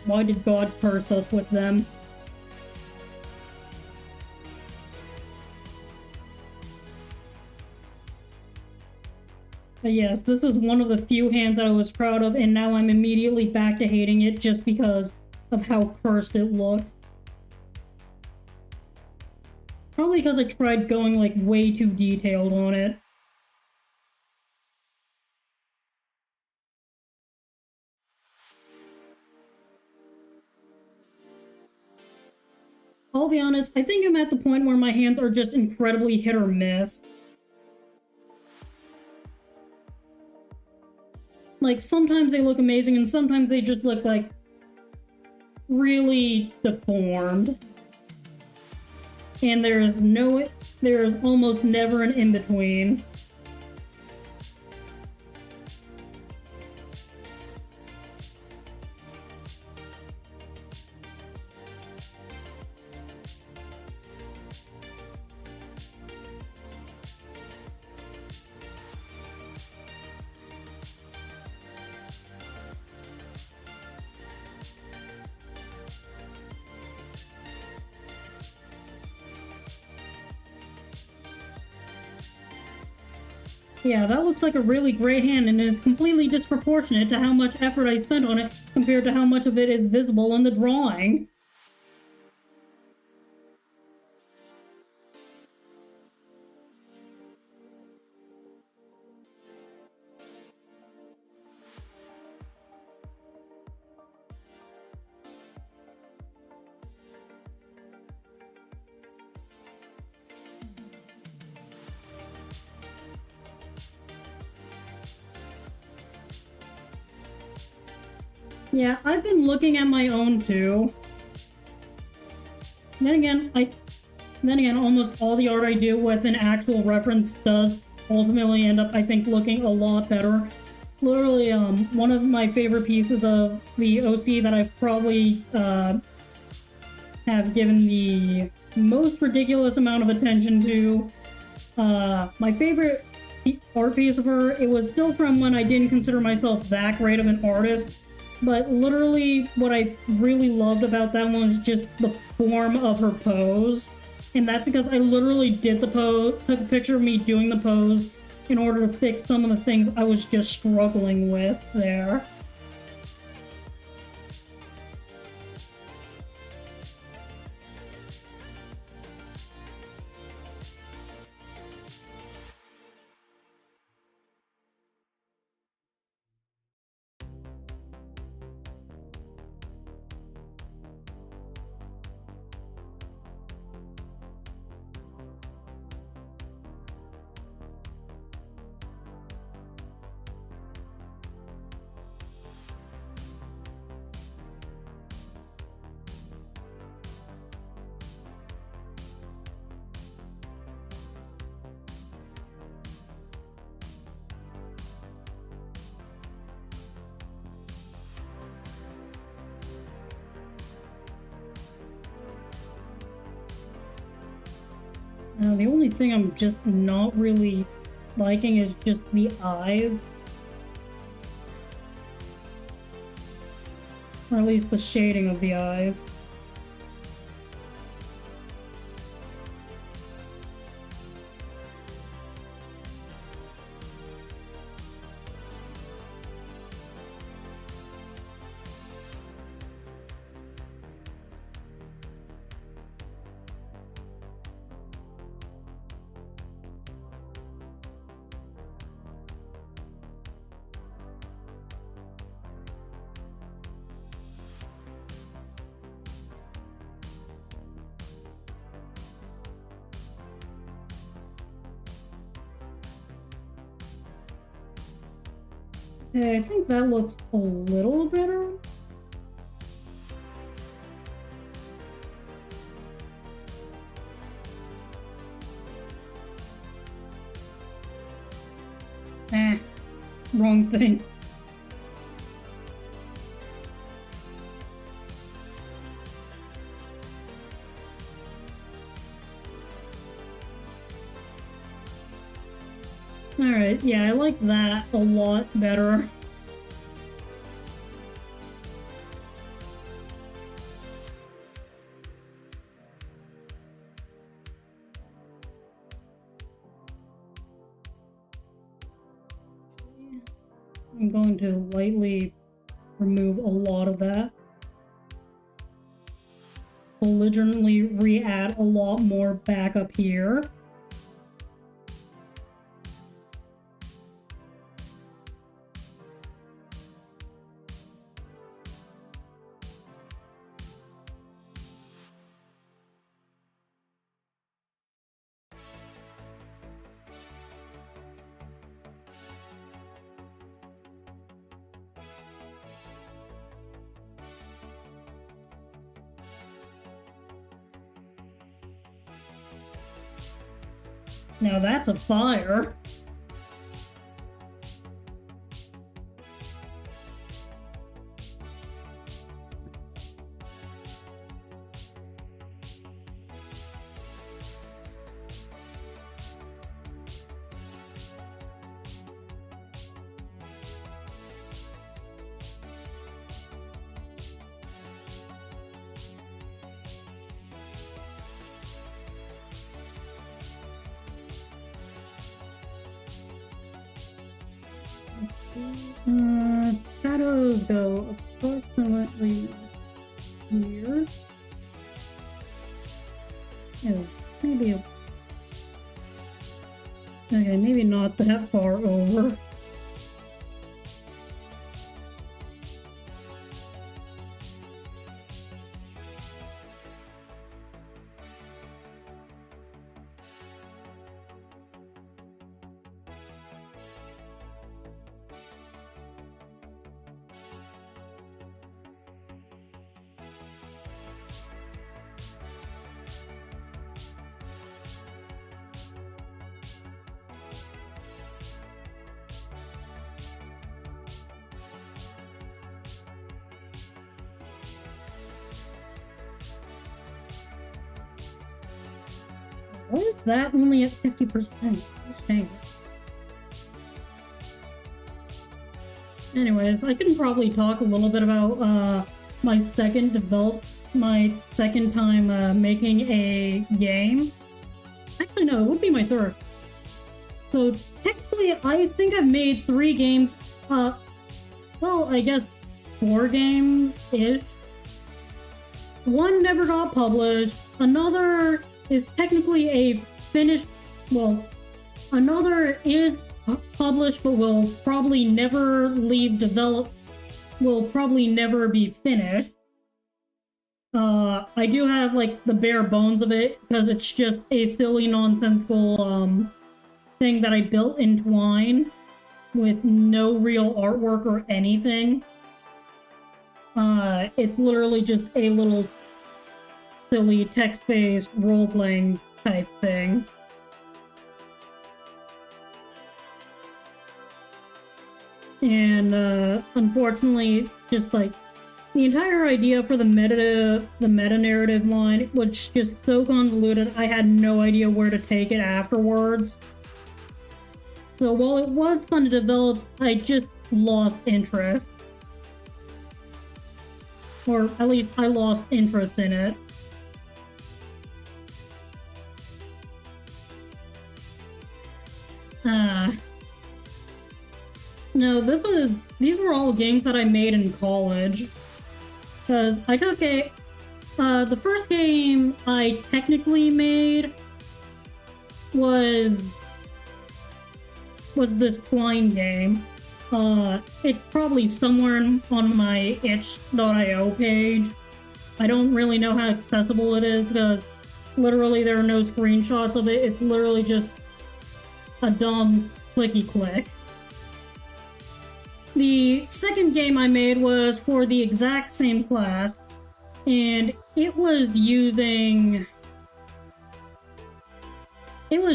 Why did God curse us with them? But yes, this is one of the few hands that I was proud of, and now I'm immediately back to hating it just because of how cursed it looked. Probably because I tried going like way too detailed on it. I'll be honest, I think I'm at the point where my hands are just incredibly hit or miss. Like, sometimes they look amazing and sometimes they just look like really deformed. And there is almost never an in-between. Yeah, that looks like a really great hand, and it's completely disproportionate to how much effort I spent on it compared to how much of it is visible in the drawing. Yeah, I've been looking at my own too. Then again, almost all the art I do with an actual reference does ultimately end up, I think, looking a lot better. Literally, one of my favorite pieces of the OC that I probably have given the most ridiculous amount of attention to. My favorite art piece of her, it was still from when I didn't consider myself that great of an artist, but literally what I really loved about that one was just the form of her pose. And that's because I literally did the pose, took a picture of me doing the pose in order to fix some of the things I was just struggling with there. Now, the only thing I'm just not really liking is just the eyes. Or at least the shading of the eyes. Okay, I think that looks a little better. Wrong thing. Alright, yeah, I like that a lot better. I'm going to lightly remove a lot of that. Belligerently re-add a lot more back up here. Now that's a fire. Shadows go approximately here. Oh, maybe okay, maybe not that far over. Why is that only at 50%? Dang. Anyways, I can probably talk a little bit about my second time making a game. Actually, no, it would be my third. So technically, I think I've made 3 games. Well, I guess 4 games-ish. One never got published. Another is technically a finished. Well, another is published, but will probably never will probably never be finished. I do have like the bare bones of it because it's just a silly nonsensical thing that I built in Twine with no real artwork or anything. It's literally just a little silly text-based role-playing type thing. And unfortunately, just like the entire idea for the meta-narrative line was just so convoluted, I had no idea where to take it afterwards. So while it was fun to develop, I just lost interest. Or at least I lost interest in it. No, these were all games that I made in college. Because I took the first game I technically made was this Twine game. It's probably somewhere on my itch.io page. I don't really know how accessible it is because literally there are no screenshots of it. It's literally just a dumb clicky click. The second game I made was for the exact same class, and it was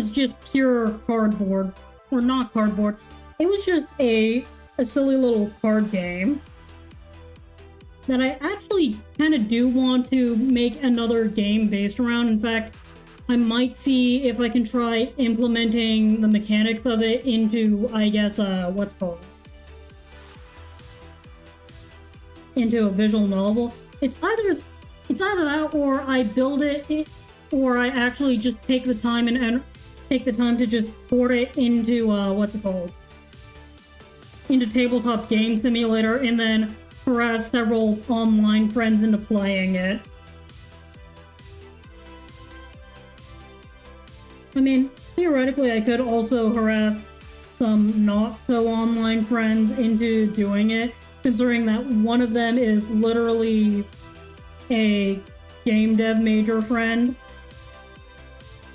just pure cardboard. Or not cardboard. It was just a silly little card game that I actually kind of do want to make another game based around. In fact, I might see if I can try implementing the mechanics of it into, I guess, what's called? Into a visual novel. It's either that or I build it, or I actually just take the time to just port it into what's it called? Into Tabletop Game Simulator and then harass several online friends into playing it. I mean, theoretically I could also harass some not so online friends into doing it, considering that one of them is literally a game dev major friend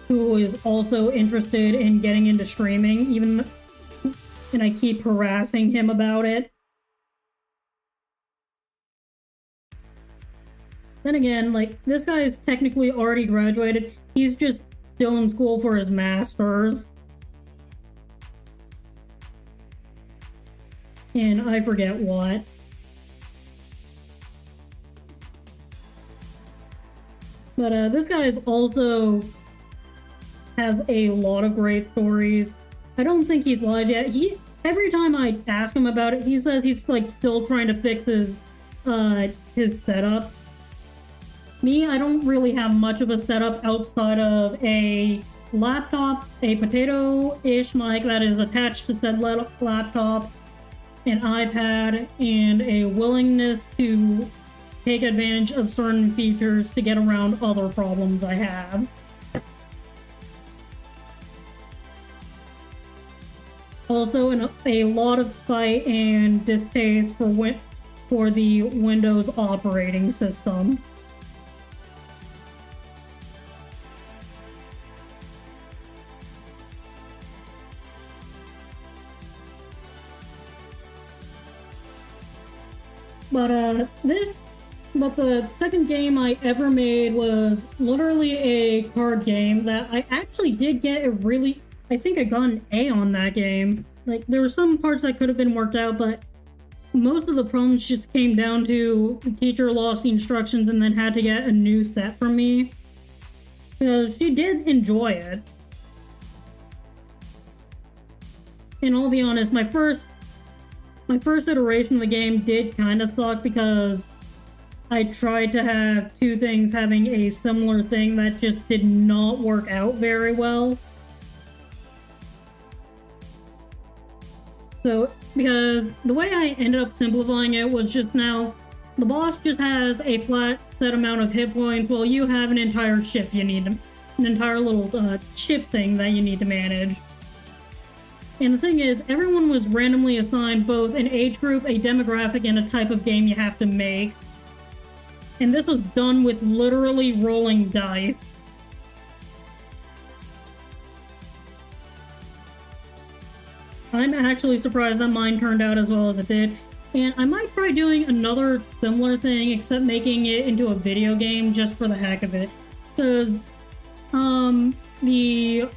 who is also interested in getting into streaming, and I keep harassing him about it. Then again, like, this guy is technically already graduated. He's just still in school for his master's. And I forget what. But this guy is also has a lot of great stories. I don't think he's live yet. Every time I ask him about it, he says he's like still trying to fix his setup. Me, I don't really have much of a setup outside of a laptop, a potato-ish mic that is attached to said laptop, an iPad, and a willingness to take advantage of certain features to get around other problems I have. Also, a lot of spite and distaste for the Windows operating system. But the second game I ever made was literally a card game that I actually did get I think I got an A on that game. Like, there were some parts that could have been worked out, but most of the problems just came down to the teacher lost the instructions and then had to get a new set for me. Because she did enjoy it. And I'll be honest, my first iteration of the game did kind of suck because I tried to have two things having a similar thing that just did not work out very well. So, because the way I ended up simplifying it was just now, the boss just has a flat set amount of hit points while you have an entire ship an entire little ship thing that you need to manage. And the thing is, everyone was randomly assigned both an age group, a demographic, and a type of game you have to make. And this was done with literally rolling dice. I'm actually surprised that mine turned out as well as it did. And I might try doing another similar thing, except making it into a video game just for the heck of it. Because, the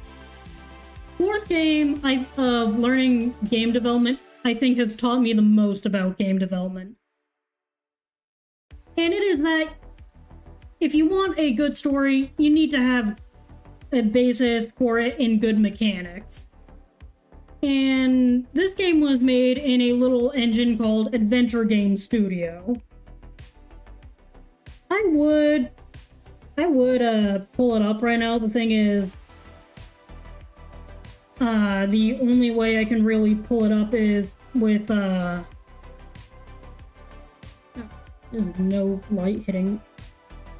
fourth game of learning game development, I think, has taught me the most about game development. And it is that if you want a good story, you need to have a basis for it in good mechanics. And this game was made in a little engine called Adventure Game Studio. I would pull it up right now. The thing is, the only way I can really pull it up is with, there's no light hitting.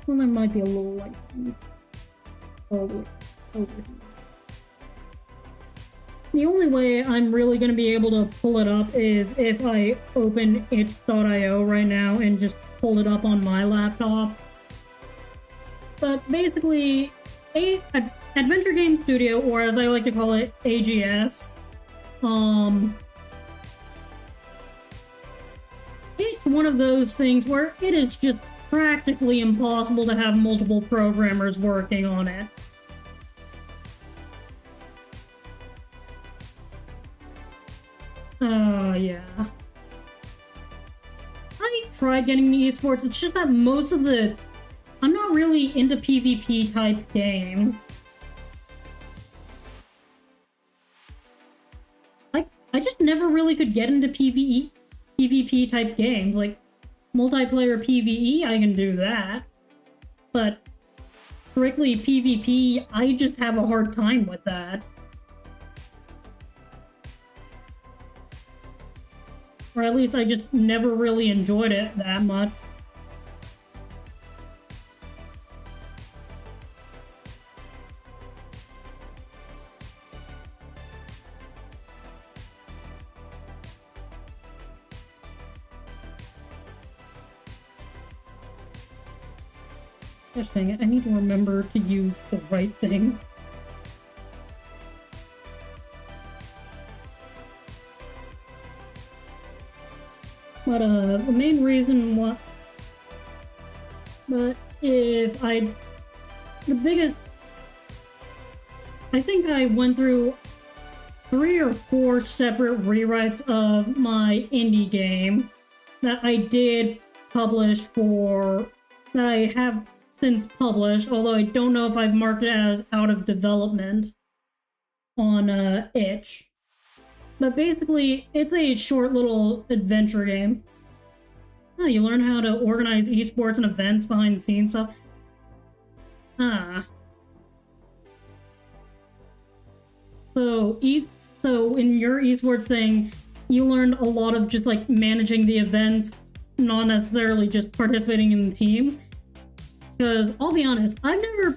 Well, there might be a little light over here. The only way I'm really going to be able to pull it up is if I open itch.io right now and just pull it up on my laptop. But basically, Adventure Game Studio, or as I like to call it, AGS, it's one of those things where it is just practically impossible to have multiple programmers working on it. Yeah. I tried getting into esports, it's just that most of I'm not really into PvP type games. I just never really could get into PvP type games. Like, multiplayer PvE, I can do that. But strictly PvP, I just have a hard time with that. Or at least I just never really enjoyed it that much. Gosh dang it, I need to remember to use the right thing. But, the main reason why... But if the biggest I think I went through 3 or 4 separate rewrites of my indie game that I did publish for, that I have since published, although I don't know if I've marked it as out of development on itch. But basically, it's a short little adventure game. Oh, you learn how to organize esports and events behind the scenes stuff. So in your esports thing, you learned a lot of just like managing the events, not necessarily just participating in the team. Because I'll be honest, I've never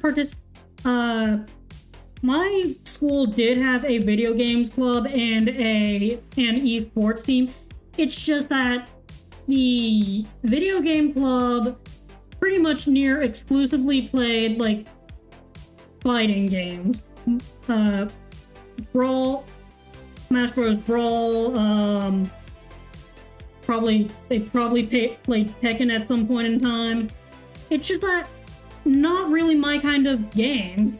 my school did have a video games club and an esports team. It's just that the video game club pretty much near exclusively played like fighting games. Brawl, Smash Bros. Brawl, they probably played Tekken at some point in time. It's just that not really my kind of games.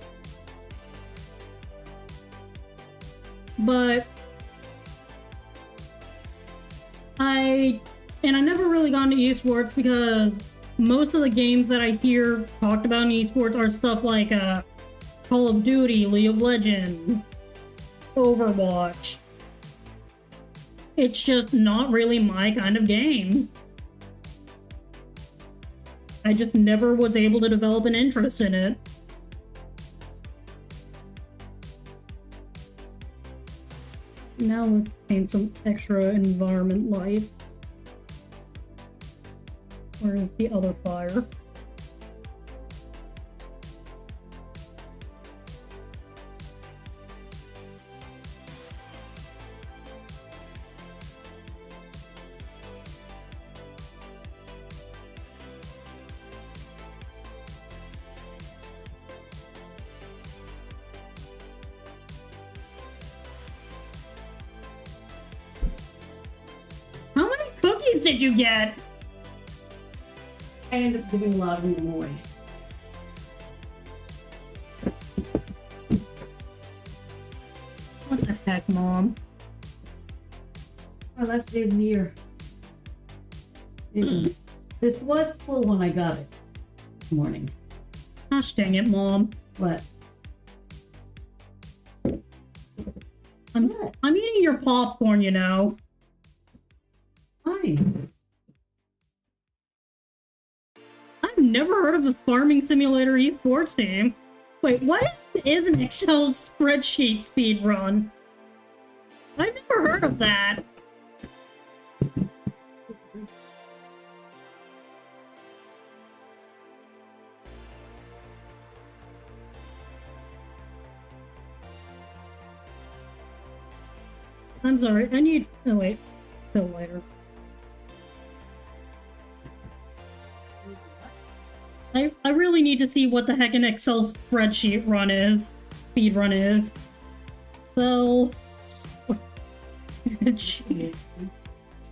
But I never really got into esports because most of the games that I hear talked about in esports are stuff like Call of Duty, League of Legends, Overwatch. It's just not really my kind of game. I just never was able to develop an interest in it. Now let's paint some extra environment lights. Where is the other fire? How many cookies did you get? I ended up giving a lot of them away. What the heck, Mom? Oh, last day of the year. This was full when I got it this morning. Gosh dang it, Mom. What? I'm eating your popcorn, you know. Fine. I've never heard of the Farming Simulator esports team. Wait, what is an Excel spreadsheet speedrun? I've never heard of that. I'm sorry, I need... Oh wait, fill later. I really need to see what the heck an Excel spreadsheet run is. Speed run is. So...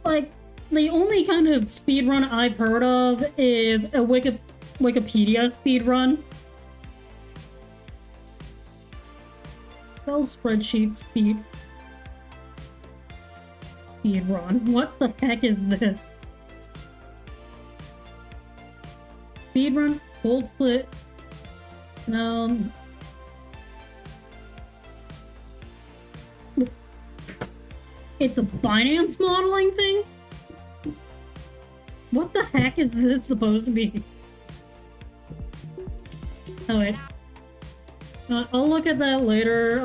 like, the only kind of speedrun I've heard of is a Wikipedia speedrun. Excel spreadsheet speedrun. What the heck is this? Speedrun, cold split. It's a finance modeling thing? What the heck is this supposed to be? Oh wait. I'll look at that later.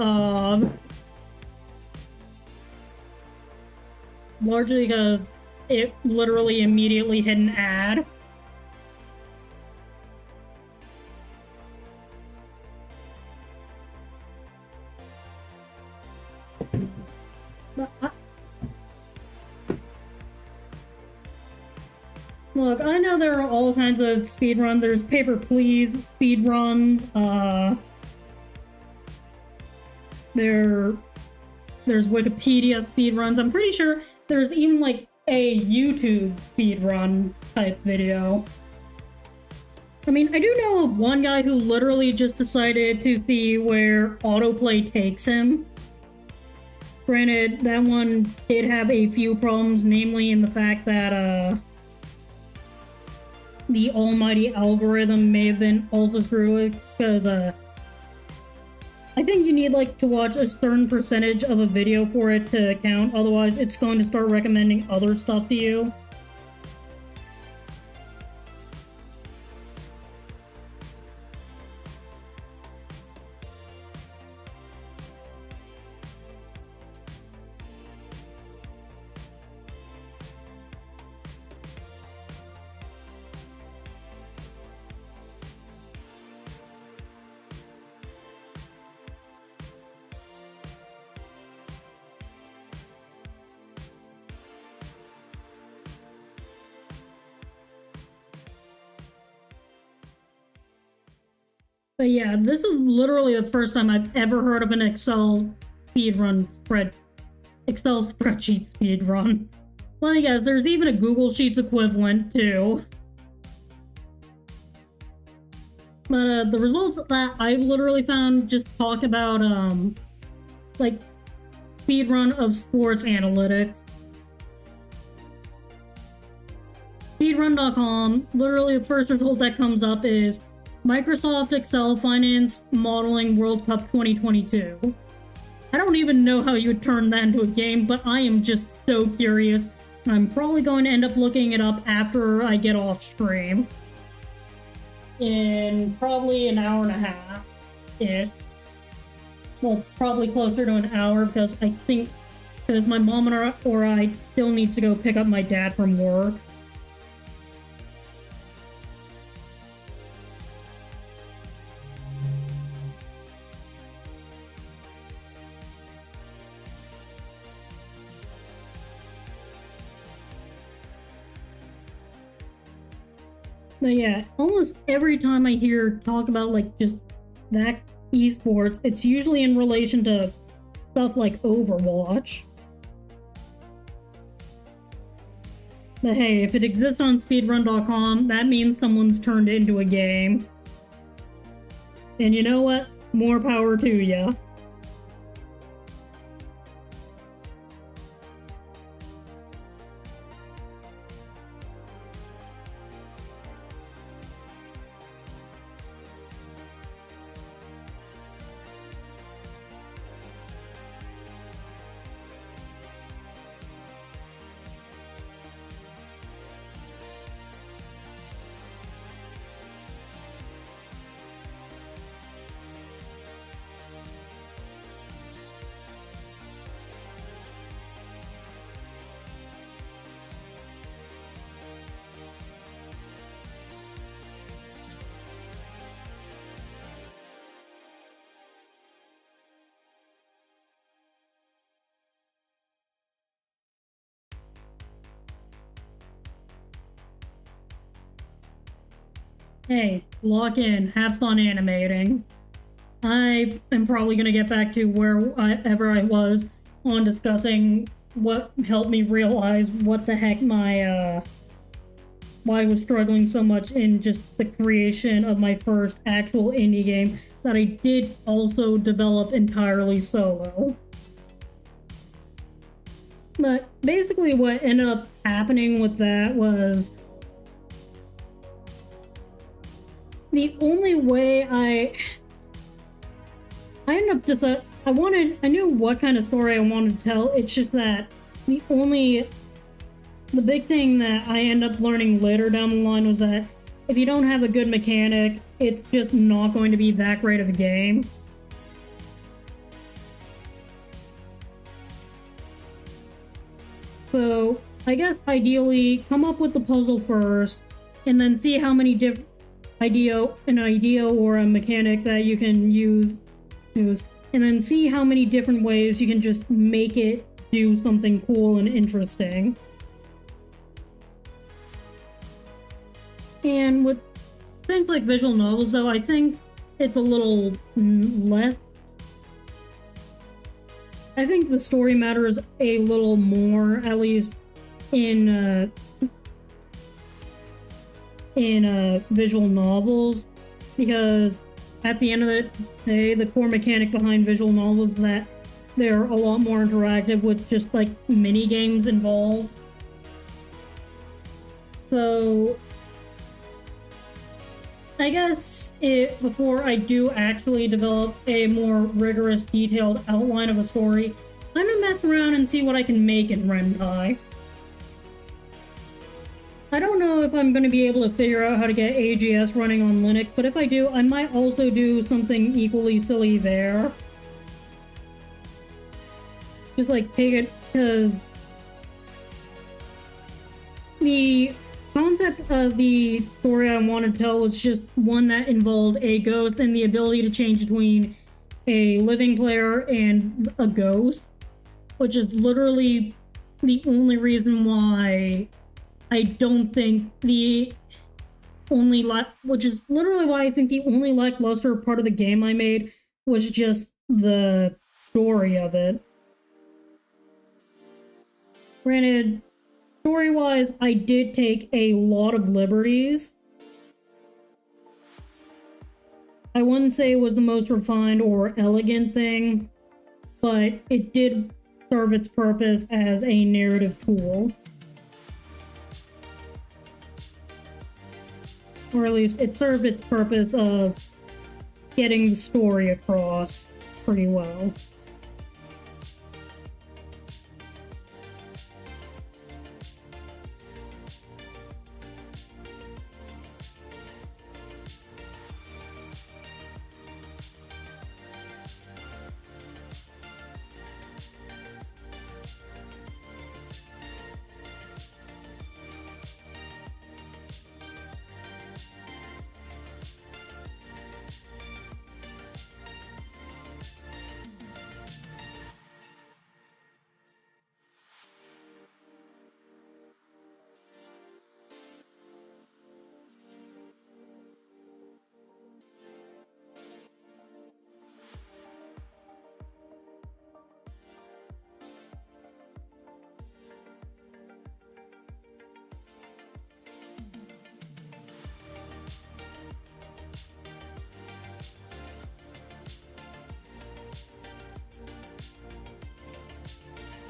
Largely because it literally immediately hit an ad. Look, I know there are all kinds of speedruns. There's Paper Please speedruns. There's Wikipedia speedruns. I'm pretty sure there's even like a YouTube speedrun type video. I mean, I do know of one guy who literally just decided to see where autoplay takes him. Granted, that one did have a few problems, namely in the fact that the almighty algorithm may have been also screwed, because I think you need like to watch a certain percentage of a video for it to count, otherwise it's going to start recommending other stuff to you. But yeah, this is literally the first time I've ever heard of an Excel spreadsheet speedrun. Well, yes, there's even a Google Sheets equivalent too. But the results that I literally found just talk about like speedrun of sports analytics. Speedrun.com, literally the first result that comes up is Microsoft Excel Finance Modeling World Cup 2022. I don't even know how you would turn that into a game, but I am just so curious. I'm probably going to end up looking it up after I get off stream. In probably an hour and a half-ish. Well, probably closer to an hour, because I think because my mom or I still need to go pick up my dad from work. But yeah, almost every time I hear talk about like just that esports, it's usually in relation to stuff like Overwatch. But hey, if it exists on speedrun.com, that means someone's turned it into a game. And you know what? More power to ya. Hey, lock in, have fun animating. I am probably going to get back to wherever I was on discussing what helped me realize what the heck why I was struggling so much in just the creation of my first actual indie game that I did also develop entirely solo. But basically what ended up happening with that was the only way I ended up just I knew what kind of story I wanted to tell. It's just that the big thing that I end up learning later down the line was that if you don't have a good mechanic, it's just not going to be that great of a game. So I guess ideally come up with the puzzle first and then see how many different an idea or a mechanic that you can use, and then see how many different ways you can just make it do something cool and interesting. And with things like visual novels, though, I think it's a little less. I think the story matters a little more, at least in in visual novels, because at the end of the day, the core mechanic behind visual novels is that they're a lot more interactive with just like mini games involved. So I guess before I do actually develop a more rigorous, detailed outline of a story, I'm gonna mess around and see what I can make in Rentai. I don't know if I'm going to be able to figure out how to get AGS running on Linux, but if I do, I might also do something equally silly there. Just like take it, because the concept of the story I want to tell was just one that involved a ghost and the ability to change between a living player and a ghost, which is literally the only reason why I don't think the only which is literally why I think the only lackluster part of the game I made was just the story of it. Granted, story-wise, I did take a lot of liberties. I wouldn't say it was the most refined or elegant thing, but it did serve its purpose as a narrative tool. Or at least it served its purpose of getting the story across pretty well.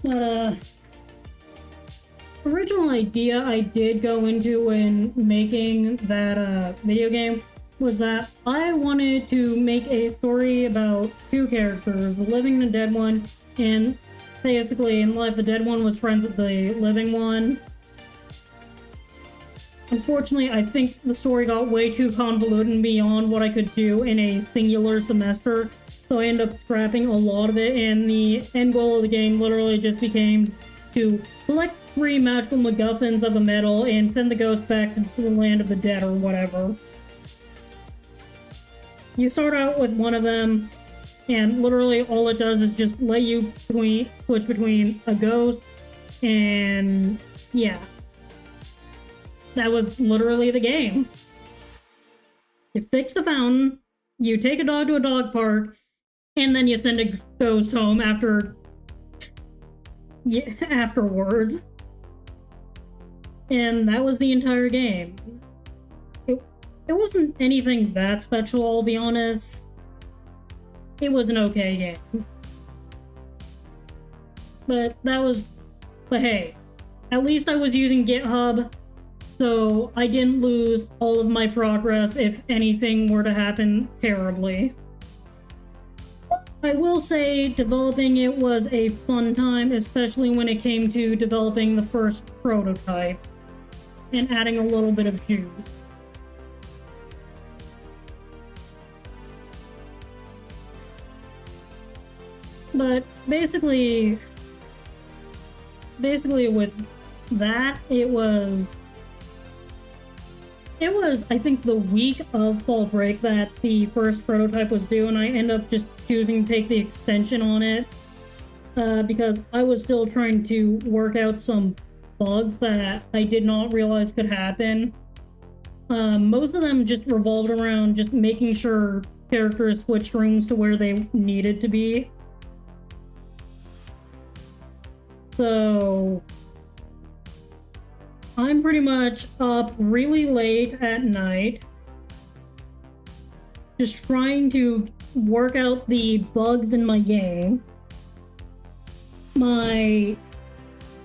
But, original idea I did go into in making that, video game was that I wanted to make a story about two characters, the living and the dead one, and basically in life the dead one was friends with the living one. Unfortunately, I think the story got way too convoluted and beyond what I could do in a singular semester, so I ended up scrapping a lot of it, and the end goal of the game literally just became to collect 3 magical MacGuffins of a medal and send the ghost back to the land of the dead or whatever. You start out with one of them, and literally all it does is just let you switch between a ghost and yeah. That was literally the game. You fix the fountain, you take a dog to a dog park, and then you send a ghost home afterwards. And that was the entire game. It wasn't anything that special, I'll be honest. It was an okay game. But hey, at least I was using GitHub, so I didn't lose all of my progress if anything were to happen terribly. I will say developing it was a fun time, especially when it came to developing the first prototype and adding a little bit of juice. But basically with that, it was I think the week of fall break that the first prototype was due, and I ended up just choosing to take the extension on it because I was still trying to work out some bugs that I did not realize could happen. Most of them just revolved around just making sure characters switched rooms to where they needed to be. So I'm pretty much up really late at night, just trying to work out the bugs in my game. My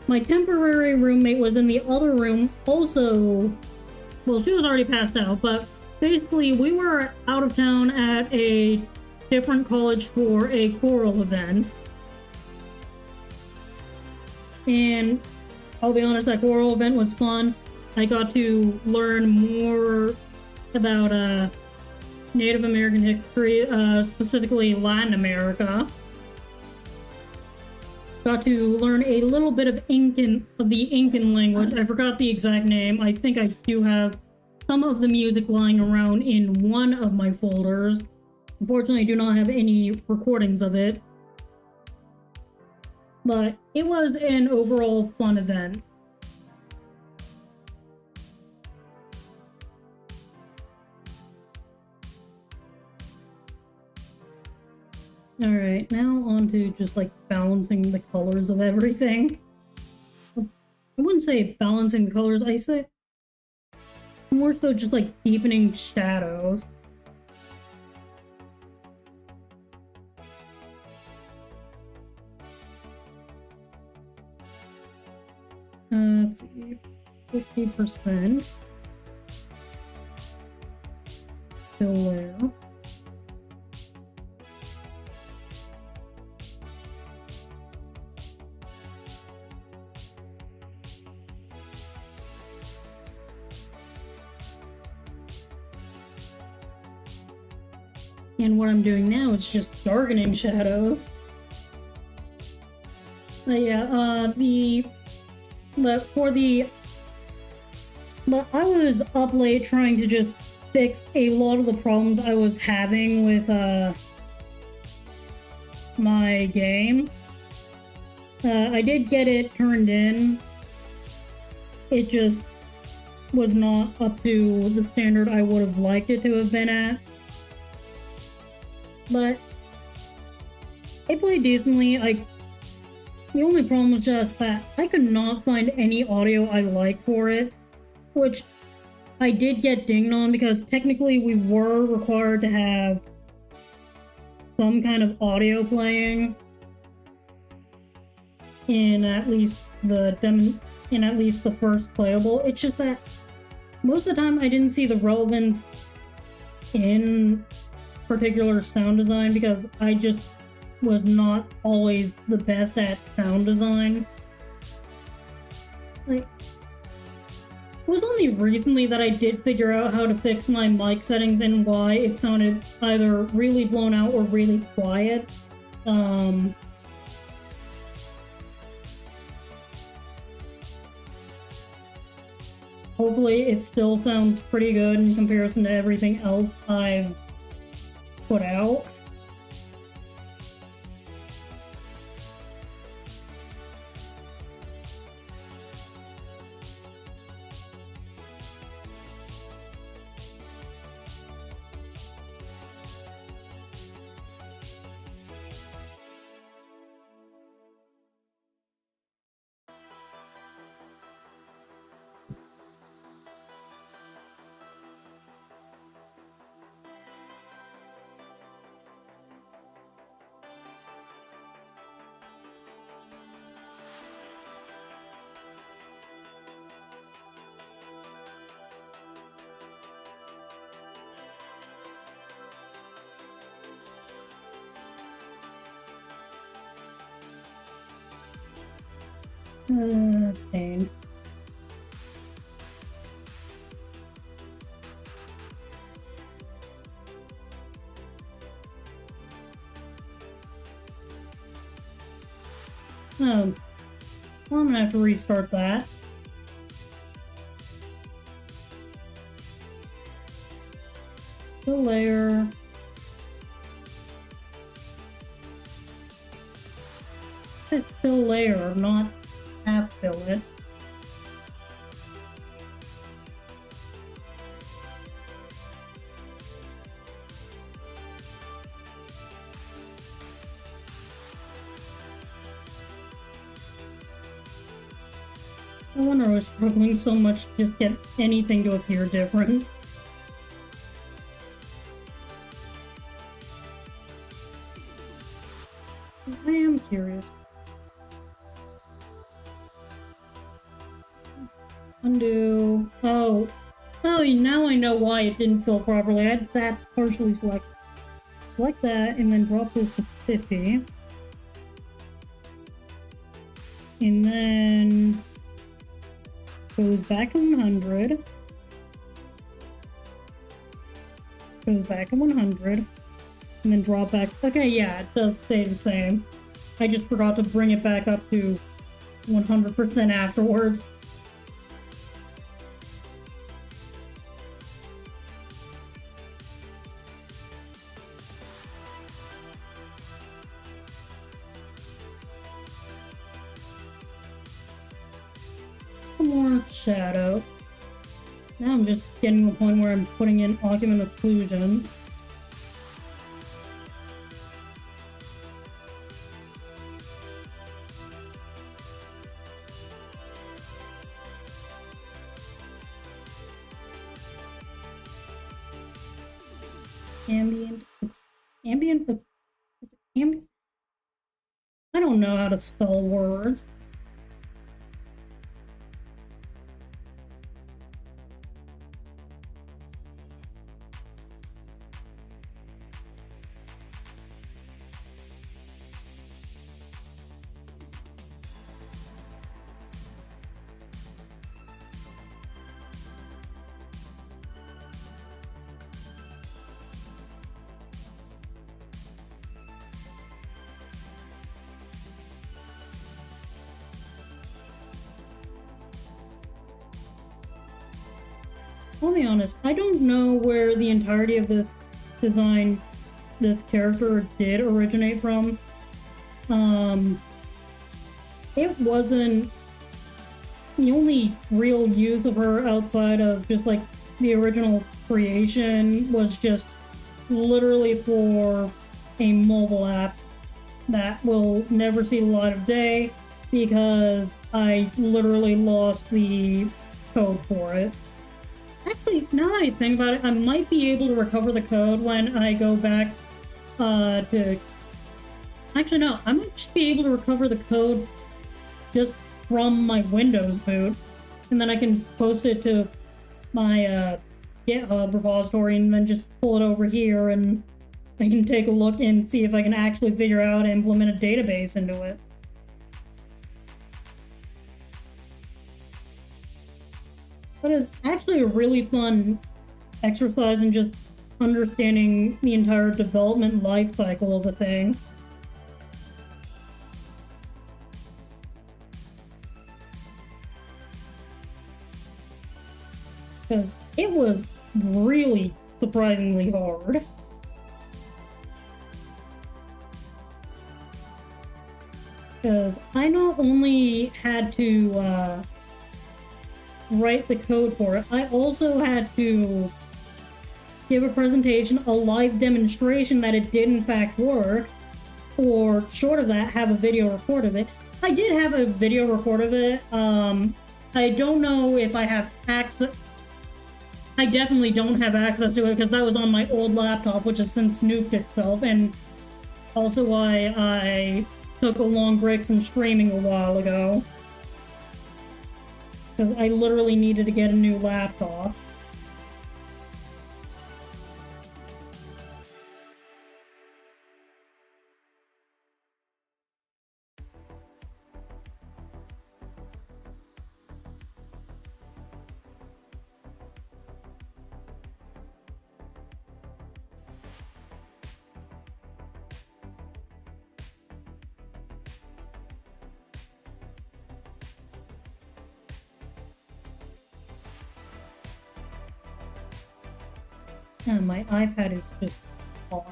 temporary roommate was in the other room also. Well, she was already passed out, but basically we were out of town at a different college for a choral event. And I'll be honest, that choral event was fun. I got to learn more about Native American history, specifically Latin America. Got to learn a little bit of the Incan language. I forgot the exact name. I think I do have some of the music lying around in one of my folders. Unfortunately, I do not have any recordings of it. But it was an overall fun event. Alright, now on to just like balancing the colors of everything. I wouldn't say balancing the colors, I say more so just like deepening shadows. Let's see, 50%. Still there. And what I'm doing now is just darkening shadows. But yeah, but I was up late trying to just fix a lot of the problems I was having with my game. I did get it turned in. It just was not up to the standard I would have liked it to have been at. But it played decently. The only problem was just that I could not find any audio I liked for it, which I did get dinged on because technically we were required to have some kind of audio playing in at least the first playable. It's just that most of the time I didn't see the relevance in particular sound design because I just was not always the best at sound design. Like, it was only recently that I did figure out how to fix my mic settings and why it sounded either really blown out or really quiet. Hopefully it still sounds pretty good in comparison to everything else I've put out. Pain. Oh, well, I'm gonna have to restart that. The layer. It's fill layer, not half fill it. No wonder I was struggling so much to just get anything to appear different. I am curious. Undo. Oh. Oh, now I know why it didn't fill properly. I had that partially selected. Select that and then drop this to 50. And then goes back to 100. Goes back to 100. And then drop back. Okay, yeah, it does stay the same. I just forgot to bring it back up to 100% afterwards. More shadow. Now I'm just getting to the point where I'm putting in occupant occlusion. Ambient. Ambient. Ambient. I don't know how to spell words. I'll be honest, I don't know where the entirety of this design, this character did originate from. It wasn't the only real use of her outside of just like the original creation was just literally for a mobile app that will never see the light of day because I literally lost the code for it. Actually, now that I think about it, I might be able to recover the code when I go back to... Actually, no, I might just be able to recover the code just from my Windows boot. And then I can post it to my GitHub repository and then just pull it over here and I can take a look and see if I can actually figure out how to implement a database into it. But it's actually a really fun exercise in just understanding the entire development life cycle of a thing. Because it was really surprisingly hard. Because I not only had to write the code for it, I also had to give a presentation, a live demonstration that it did in fact work, or short of that, have a video record of it. I did have a video record of it. I don't know if I have access. I definitely don't have access to it because that was on my old laptop, which has since nuked itself, and also why I took a long break from streaming a while ago. Because I literally needed to get a new laptop. And my iPad is just off.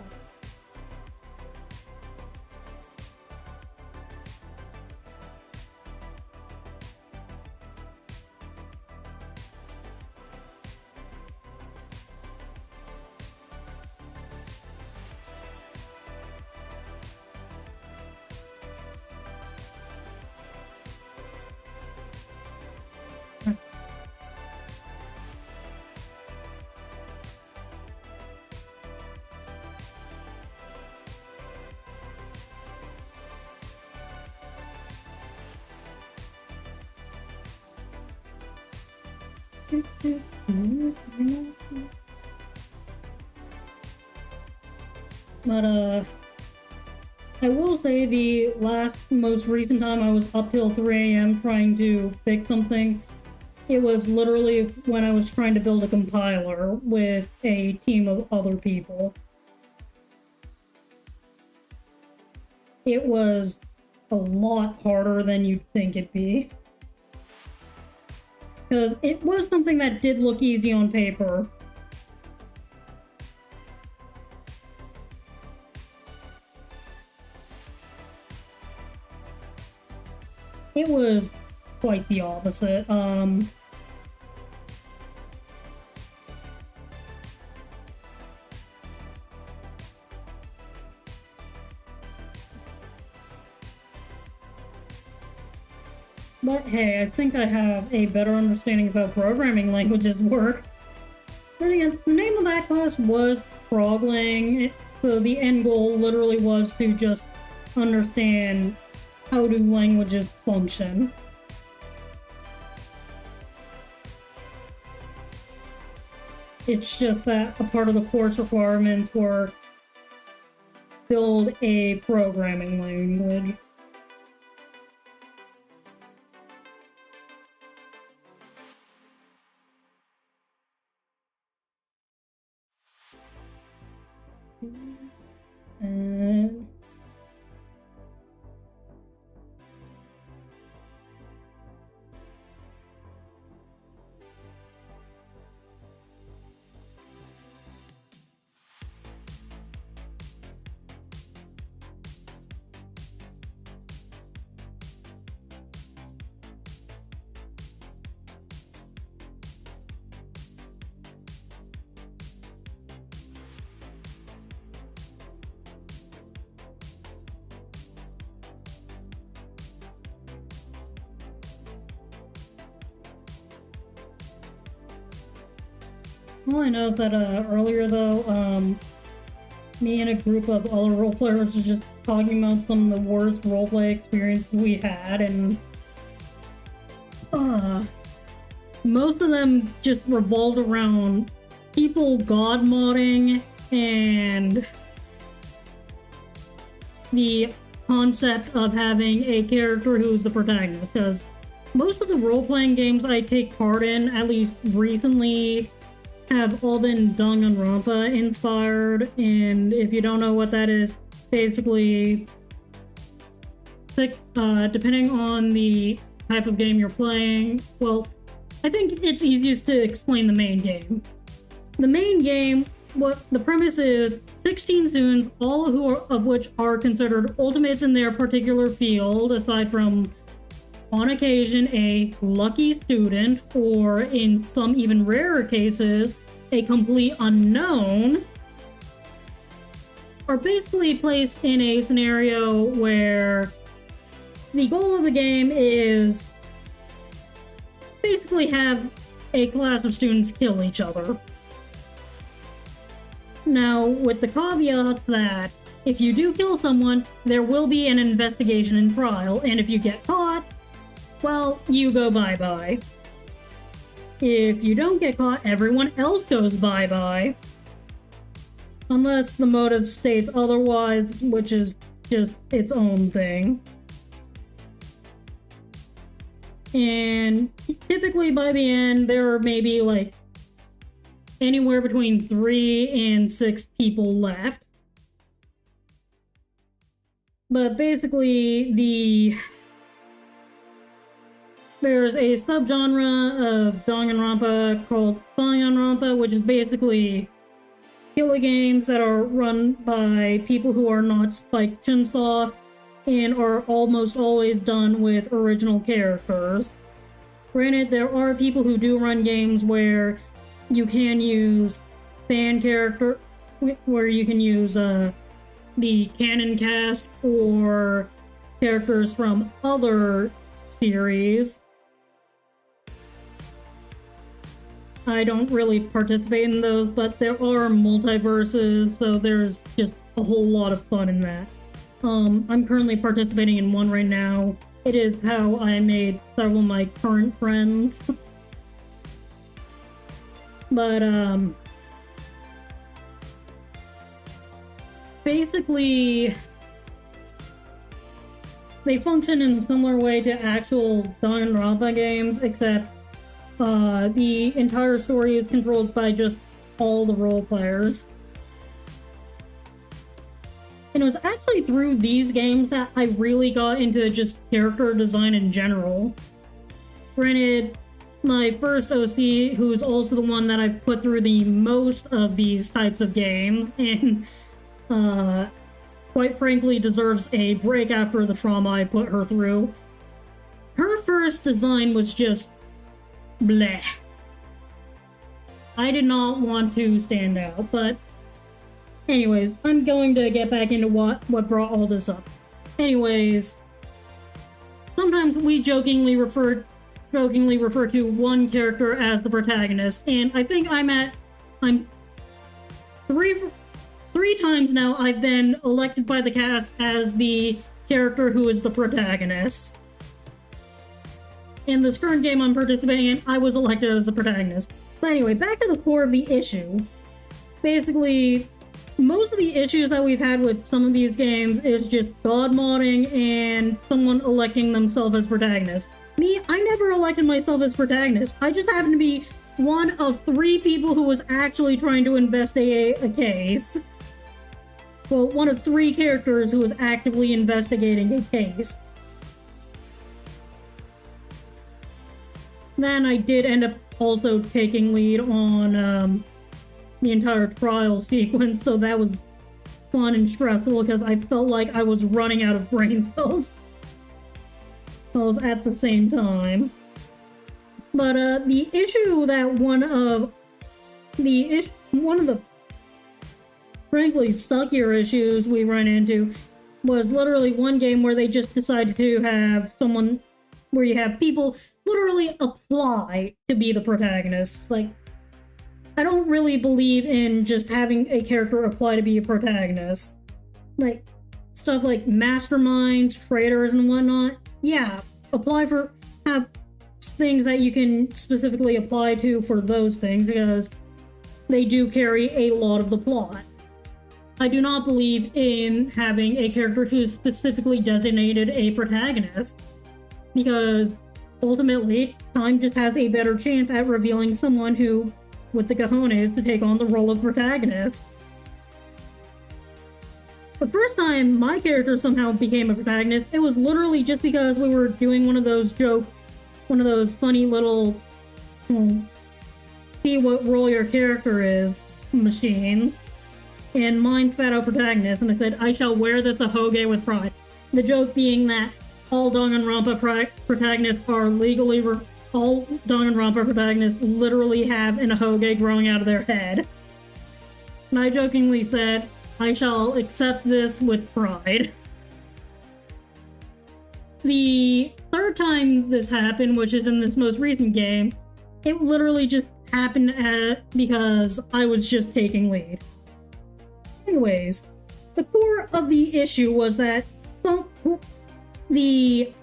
But, I will say the most recent time I was up till 3 a.m. trying to fix something, it was literally when I was trying to build a compiler with a team of other people. It was a lot harder than you'd think it'd be. Because it was something that did look easy on paper. It was quite the opposite. But hey, I think I have a better understanding of how programming languages work. Then again, the name of that class was Frogling, so the end goal literally was to just understand how do languages function. It's just that a part of the course requirements were build a programming language. All I know is that earlier though, me and a group of other role players were just talking about some of the worst roleplay experiences we had, and most of them just revolved around people god modding and the concept of having a character who's the protagonist, because most of the role-playing games I take part in, at least recently, have all been Danganronpa inspired, and if you don't know what that is, basically, depending on the type of game you're playing, well, I think it's easiest to explain the main game. The main game, what the premise is, 16 students, all of which are considered ultimates in their particular field, aside from, on occasion, a lucky student, or in some even rarer cases, a complete unknown, are basically placed in a scenario where the goal of the game is basically have a class of students kill each other. Now, with the caveats that if you do kill someone, there will be an investigation and trial, and if you get caught, well, you go bye-bye. If you don't get caught, everyone else goes bye-bye. Unless the motive states otherwise, which is just its own thing. And typically by the end, there are maybe like anywhere between 3 and 6 people left. But basically, there's a subgenre of Danganronpa called Danganronpa, which is basically killer games that are run by people who are not Spike Chunsoft and are almost always done with original characters. Granted, there are people who do run games where you can use fan character, where you can use the canon cast or characters from other series. I don't really participate in those, but there are multiverses, so there's just a whole lot of fun in that. I'm currently participating in one right now. It is how I made several of my current friends. But, basically, they function in a similar way to actual Danganronpa games, except the entire story is controlled by just all the role players. And it was actually through these games that I really got into just character design in general. Granted, my first OC, who's also the one that I put through the most of these types of games, and quite frankly deserves a break after the trauma I put her through. Her first design was just bleh. I did not want to stand out, but anyways, I'm going to get back into what brought all this up. Anyways, sometimes we jokingly refer to one character as the protagonist, and I think I'm three times now I've been elected by the cast as the character who is the protagonist. In this current game I'm participating in, I was elected as the protagonist. But anyway, back to the core of the issue. Basically, most of the issues that we've had with some of these games is just god modding and someone electing themselves as protagonist. Me, I never elected myself as protagonist. I just happened to be one of 3 people who was actually trying to investigate a case. Well, one of 3 characters who was actively investigating a case. Then I did end up also taking lead on the entire trial sequence, so that was fun and stressful because I felt like I was running out of brain cells both at the same time. But the issue that one of the frankly suckier issues we run into was literally one game where they just decided to have someone where you have people literally apply to be the protagonist. Like, I don't really believe in just having a character apply to be a protagonist. Like, stuff like masterminds, traders, and whatnot. Yeah, have things that you can specifically apply to for those things, because they do carry a lot of the plot. I do not believe in having a character who is specifically designated a protagonist, because ultimately, time just has a better chance at revealing someone who, with the cojones, to take on the role of protagonist. The first time my character somehow became a protagonist, it was literally just because we were doing one of those funny little see what role your character is machine. And mine spat out protagonist, and I said, I shall wear this a hoge with pride. The joke being that all Danganronpa protagonists are legally all Danganronpa protagonists literally have an ahoge growing out of their head. And I jokingly said, I shall accept this with pride. The third time this happened, which is in this most recent game, it literally just happened because I was just taking lead. Anyways, the core of the issue was that the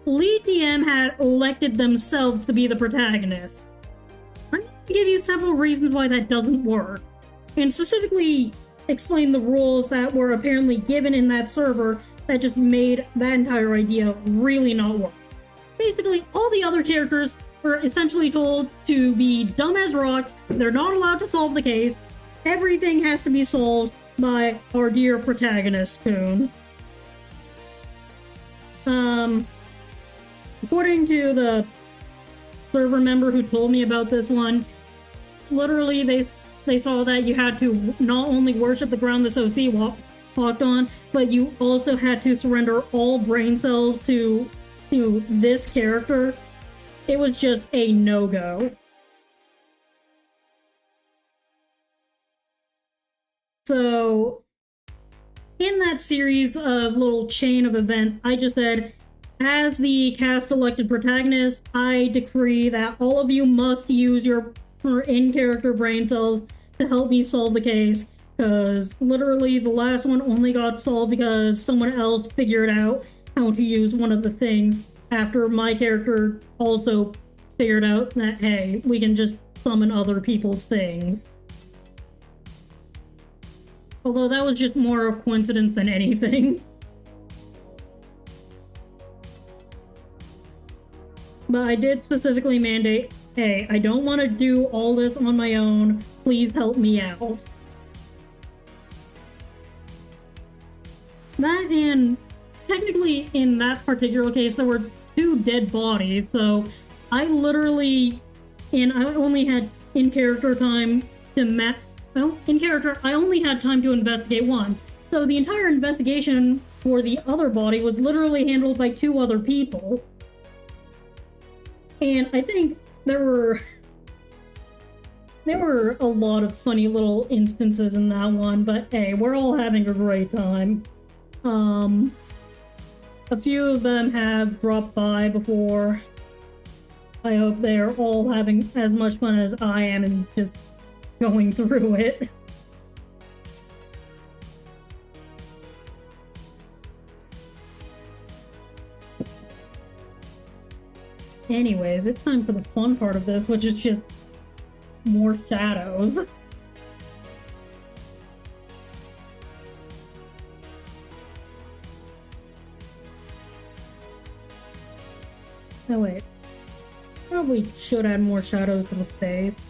lead DM had elected themselves to be the protagonist. I'm going to give you several reasons why that doesn't work, and specifically explain the rules that were apparently given in that server that just made that entire idea really not work. Basically, all the other characters were essentially told to be dumb as rocks, they're not allowed to solve the case, everything has to be solved by our dear protagonist, Coon. According to the server member who told me about this one, literally they saw that you had to not only worship the ground this OC walked on, but you also had to surrender all brain cells to this character. It was just a no-go. So, in that series of little chain of events, I just said, as the cast elected protagonist, I decree that all of you must use your in-character brain cells to help me solve the case, because literally the last one only got solved because someone else figured out how to use one of the things after my character also figured out that, hey, we can just summon other people's things. Although that was just more a coincidence than anything. But I did specifically mandate, hey, I don't want to do all this on my own. Please help me out. That, and technically in that particular case, there were 2 dead bodies, so I literally, and I only had in-character time to I only had time to investigate 1. So the entire investigation for the other body was literally handled by 2 other people. And I think there were a lot of funny little instances in that one, but hey, we're all having a great time. A few of them have dropped by before. I hope they are all having as much fun as I am and just going through it. Anyways, it's time for the fun part of this, which is just more shadows. Oh wait, probably should add more shadows to the face.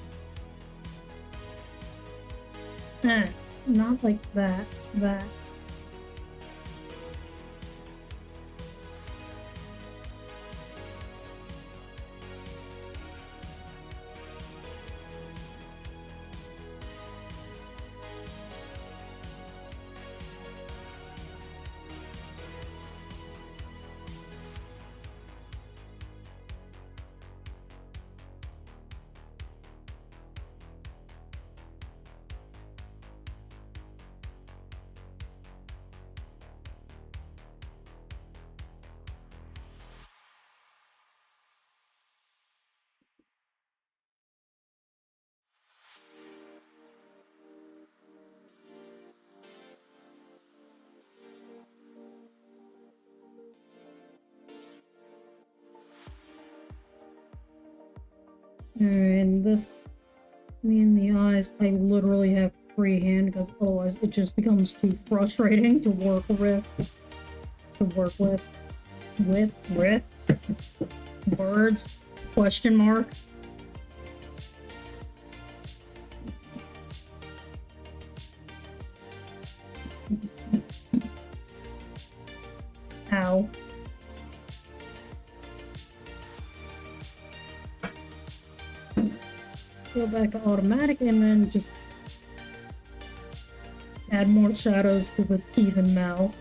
Not like that, that. And this, me in the eyes, I literally have freehand because otherwise it just becomes too frustrating to work with. With words, question mark. Ow. Go back to automatic and then just add more shadows to the teeth and mouth.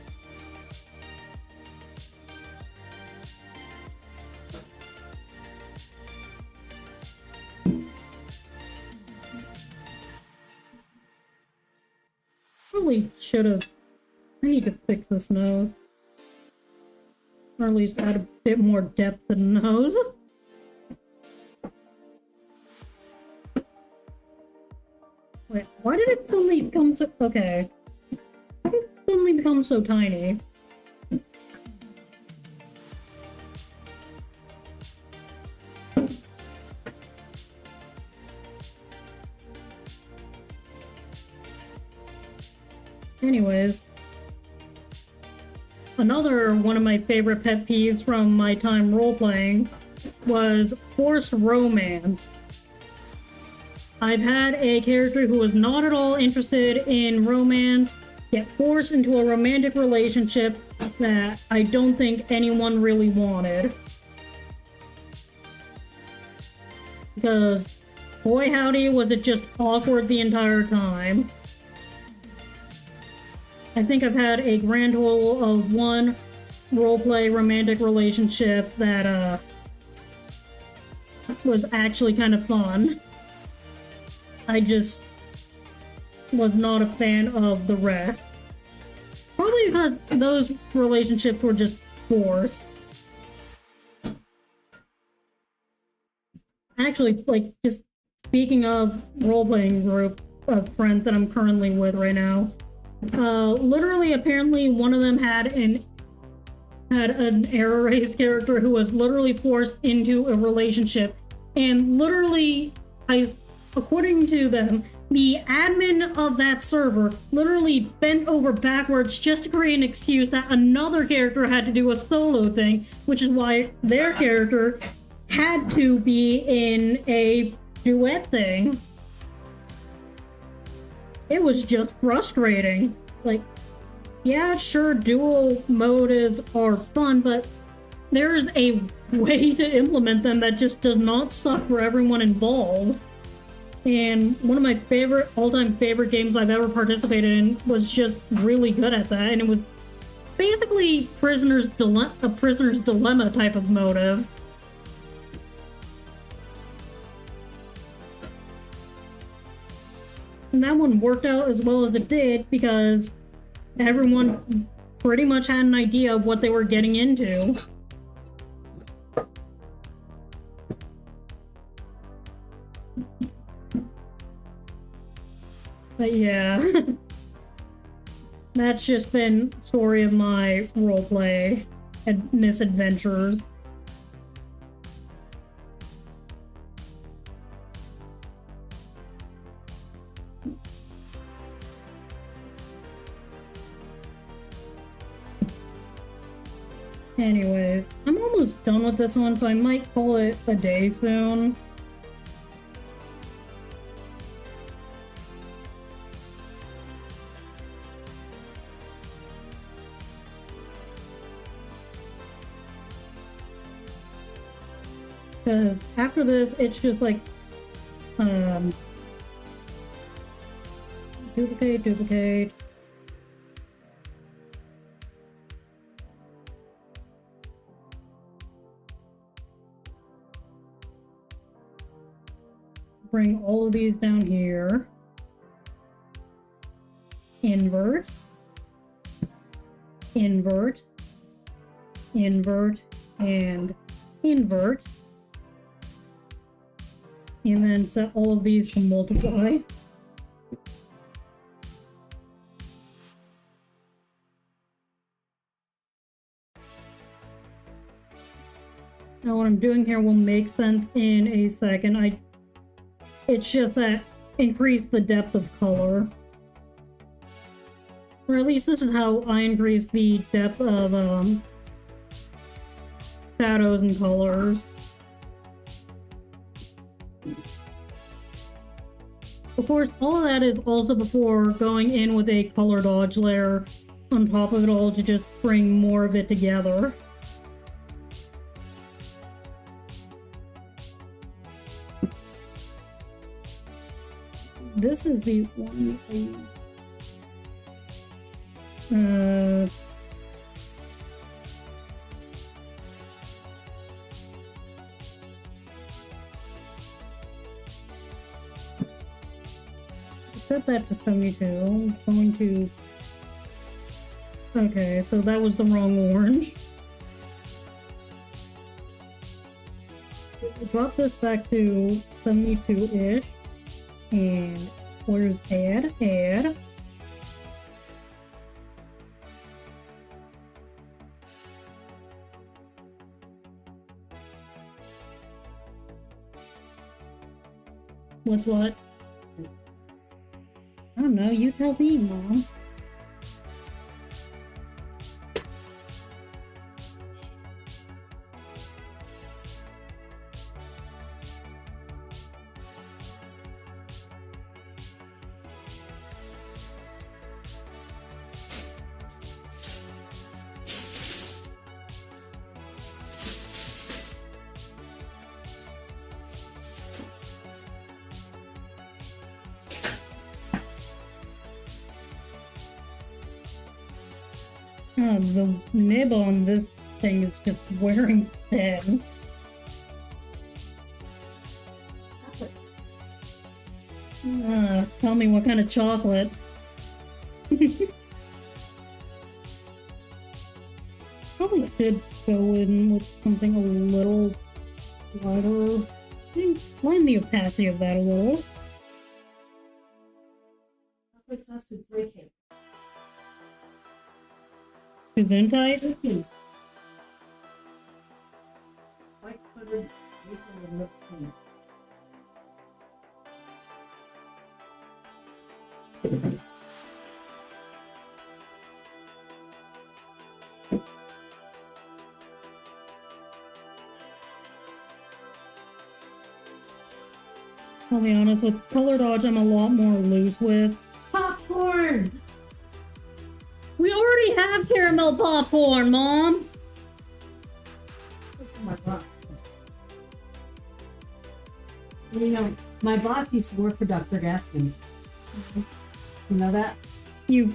Probably should have. I need to fix this nose. Or at least add a bit more depth to the nose. Wait, why did it suddenly become so... Okay. Why did it suddenly become so tiny? Anyways. Another one of my favorite pet peeves from my time role-playing was forced romance. I've had a character who was not at all interested in romance get forced into a romantic relationship that I don't think anyone really wanted. Because, boy howdy, was it just awkward the entire time. I think I've had a grand total of 1 roleplay romantic relationship that, was actually kind of fun. I just was not a fan of the rest. Probably because those relationships were just forced. Actually, like, just speaking of role-playing group of friends that I'm currently with right now, literally, apparently, one of them had an error-raised character who was literally forced into a relationship, and literally, according to them, the admin of that server literally bent over backwards just to create an excuse that another character had to do a solo thing, which is why their character had to be in a duet thing. It was just frustrating. Like, yeah, sure, dual modes are fun, but there's a way to implement them that just does not suck for everyone involved. And one of my all-time favorite games I've ever participated in was just really good at that, and it was basically a prisoner's dilemma type of motive. And that one worked out as well as it did because everyone pretty much had an idea of what they were getting into. But yeah, that's just been story of my roleplay and misadventures. Anyways, I'm almost done with this one, so I might call it a day soon. Because after this, it's just like, duplicate. Bring all of these down here. Invert. Invert. Invert. And invert. And then set all of these to multiply. Now what I'm doing here will make sense in a second. It's just that increase the depth of color. Or at least this is how I increase the depth of shadows and colors. Of course, all of that is also before going in with a color dodge layer on top of it all to just bring more of it together. This is the one thing. Set that to 72. I'm going to... Okay, so that was the wrong orange. Drop this back to 72-ish. And where's add? Add. What's what? I don't know, you tell me, Mom. The nib on this thing is just wearing thin. Tell me what kind of chocolate. Probably should go in with something a little lighter. Line the opacity of that a little. Gesundheit? I'll be honest, with Color Dodge, I'm a lot more loose with. Popcorn! We already have caramel popcorn, Mom! Oh my God. You know, my boss used to work for Dr. Gaskins. You know that? You've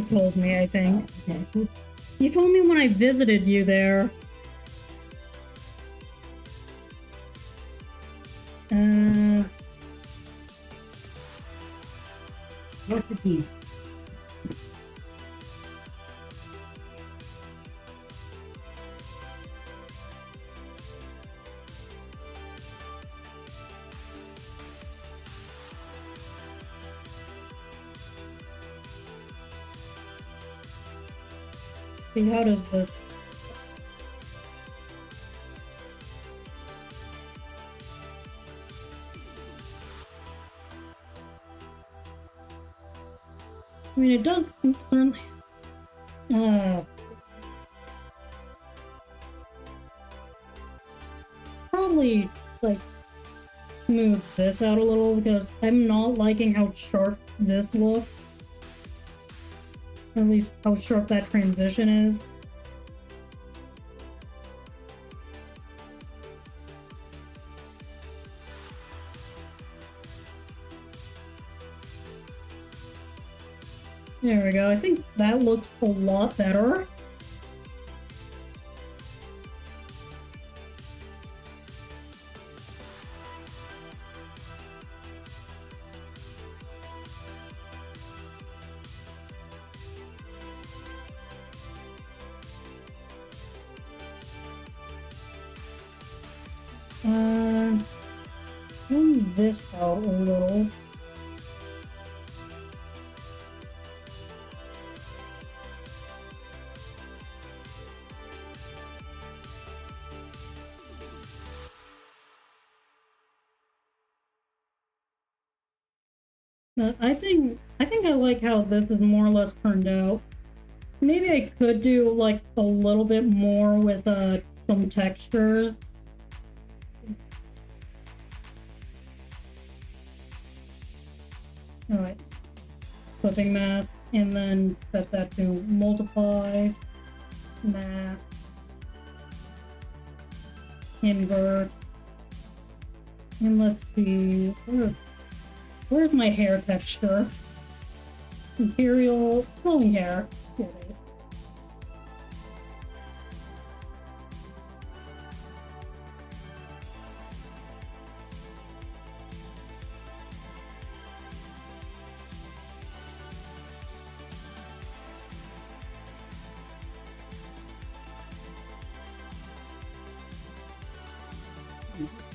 told me, I think. Okay. You told me when I visited you there. What's the keys? See, how does this? I mean, it does certainly. Probably like move this out a little because I'm not liking how sharp this looks. Or at least how sharp that transition is. There we go. I think that looks a lot better. Move this out a little. I think I like how this is more or less turned out. Maybe I could do like a little bit more with some textures. Alright. Clipping mask, and then set that to multiply, mask, invert, and let's see, where's my hair texture? Imperial, flowing hair. Here it is.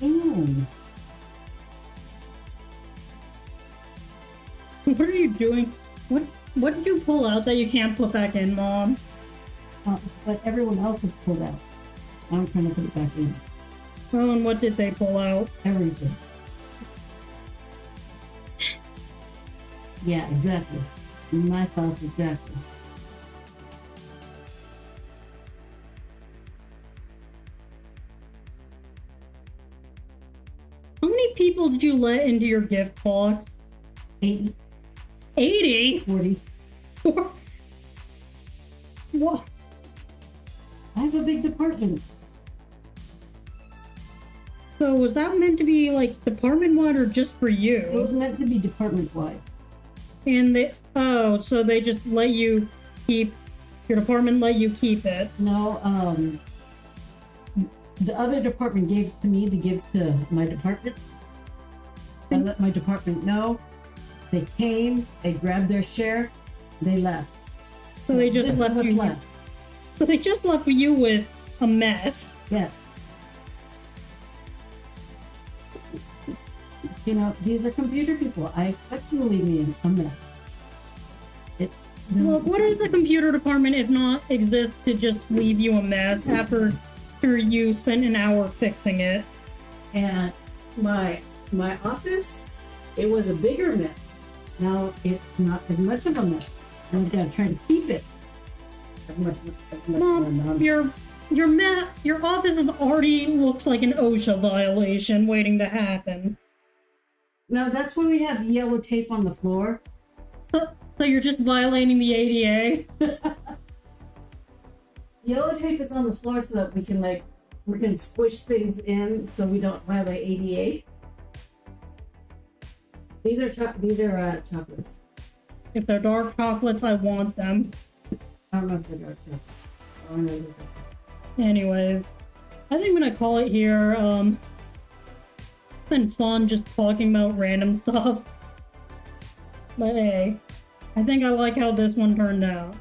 Damn. What are you doing? What did you pull out that you can't put back in, Mom? But everyone else has pulled out. I'm trying to put it back in. Oh, and what did they pull out? Everything. Yeah, exactly. My thoughts exactly. How many people did you let into your gift box? 80, 80? 40. What? I have a big department. So was that meant to be like department-wide or just for It was you? meant to be department-wide. And so they just let you keep, your department let you keep it. No, the other department gave it to me to give to my department. I let my department know. They came, they grabbed their share, they left. So they just This is left what's you. left. So they just left you with a mess. Yeah. You know, these are computer people. I expect them to leave me in a mess. Look, what does the computer department, if not exist, to just leave you a mess after you spent an hour fixing it? And my office, it was a bigger mess. now it's not as much of a mess. And we're gonna try to keep it as much Mom, your office is already looks like an OSHA violation waiting to happen. No, that's when we have yellow tape on the floor. So you're just violating the ADA? Yellow tape is on the floor so that we can squish things in so we don't violate ADA. These are chocolates. If they're dark chocolates, I want them. I don't know if they're dark chocolates. I don't know if they're dark. Anyways, I think I'm gonna call it here. It's been fun just talking about random stuff. But hey, I think I like how this one turned out.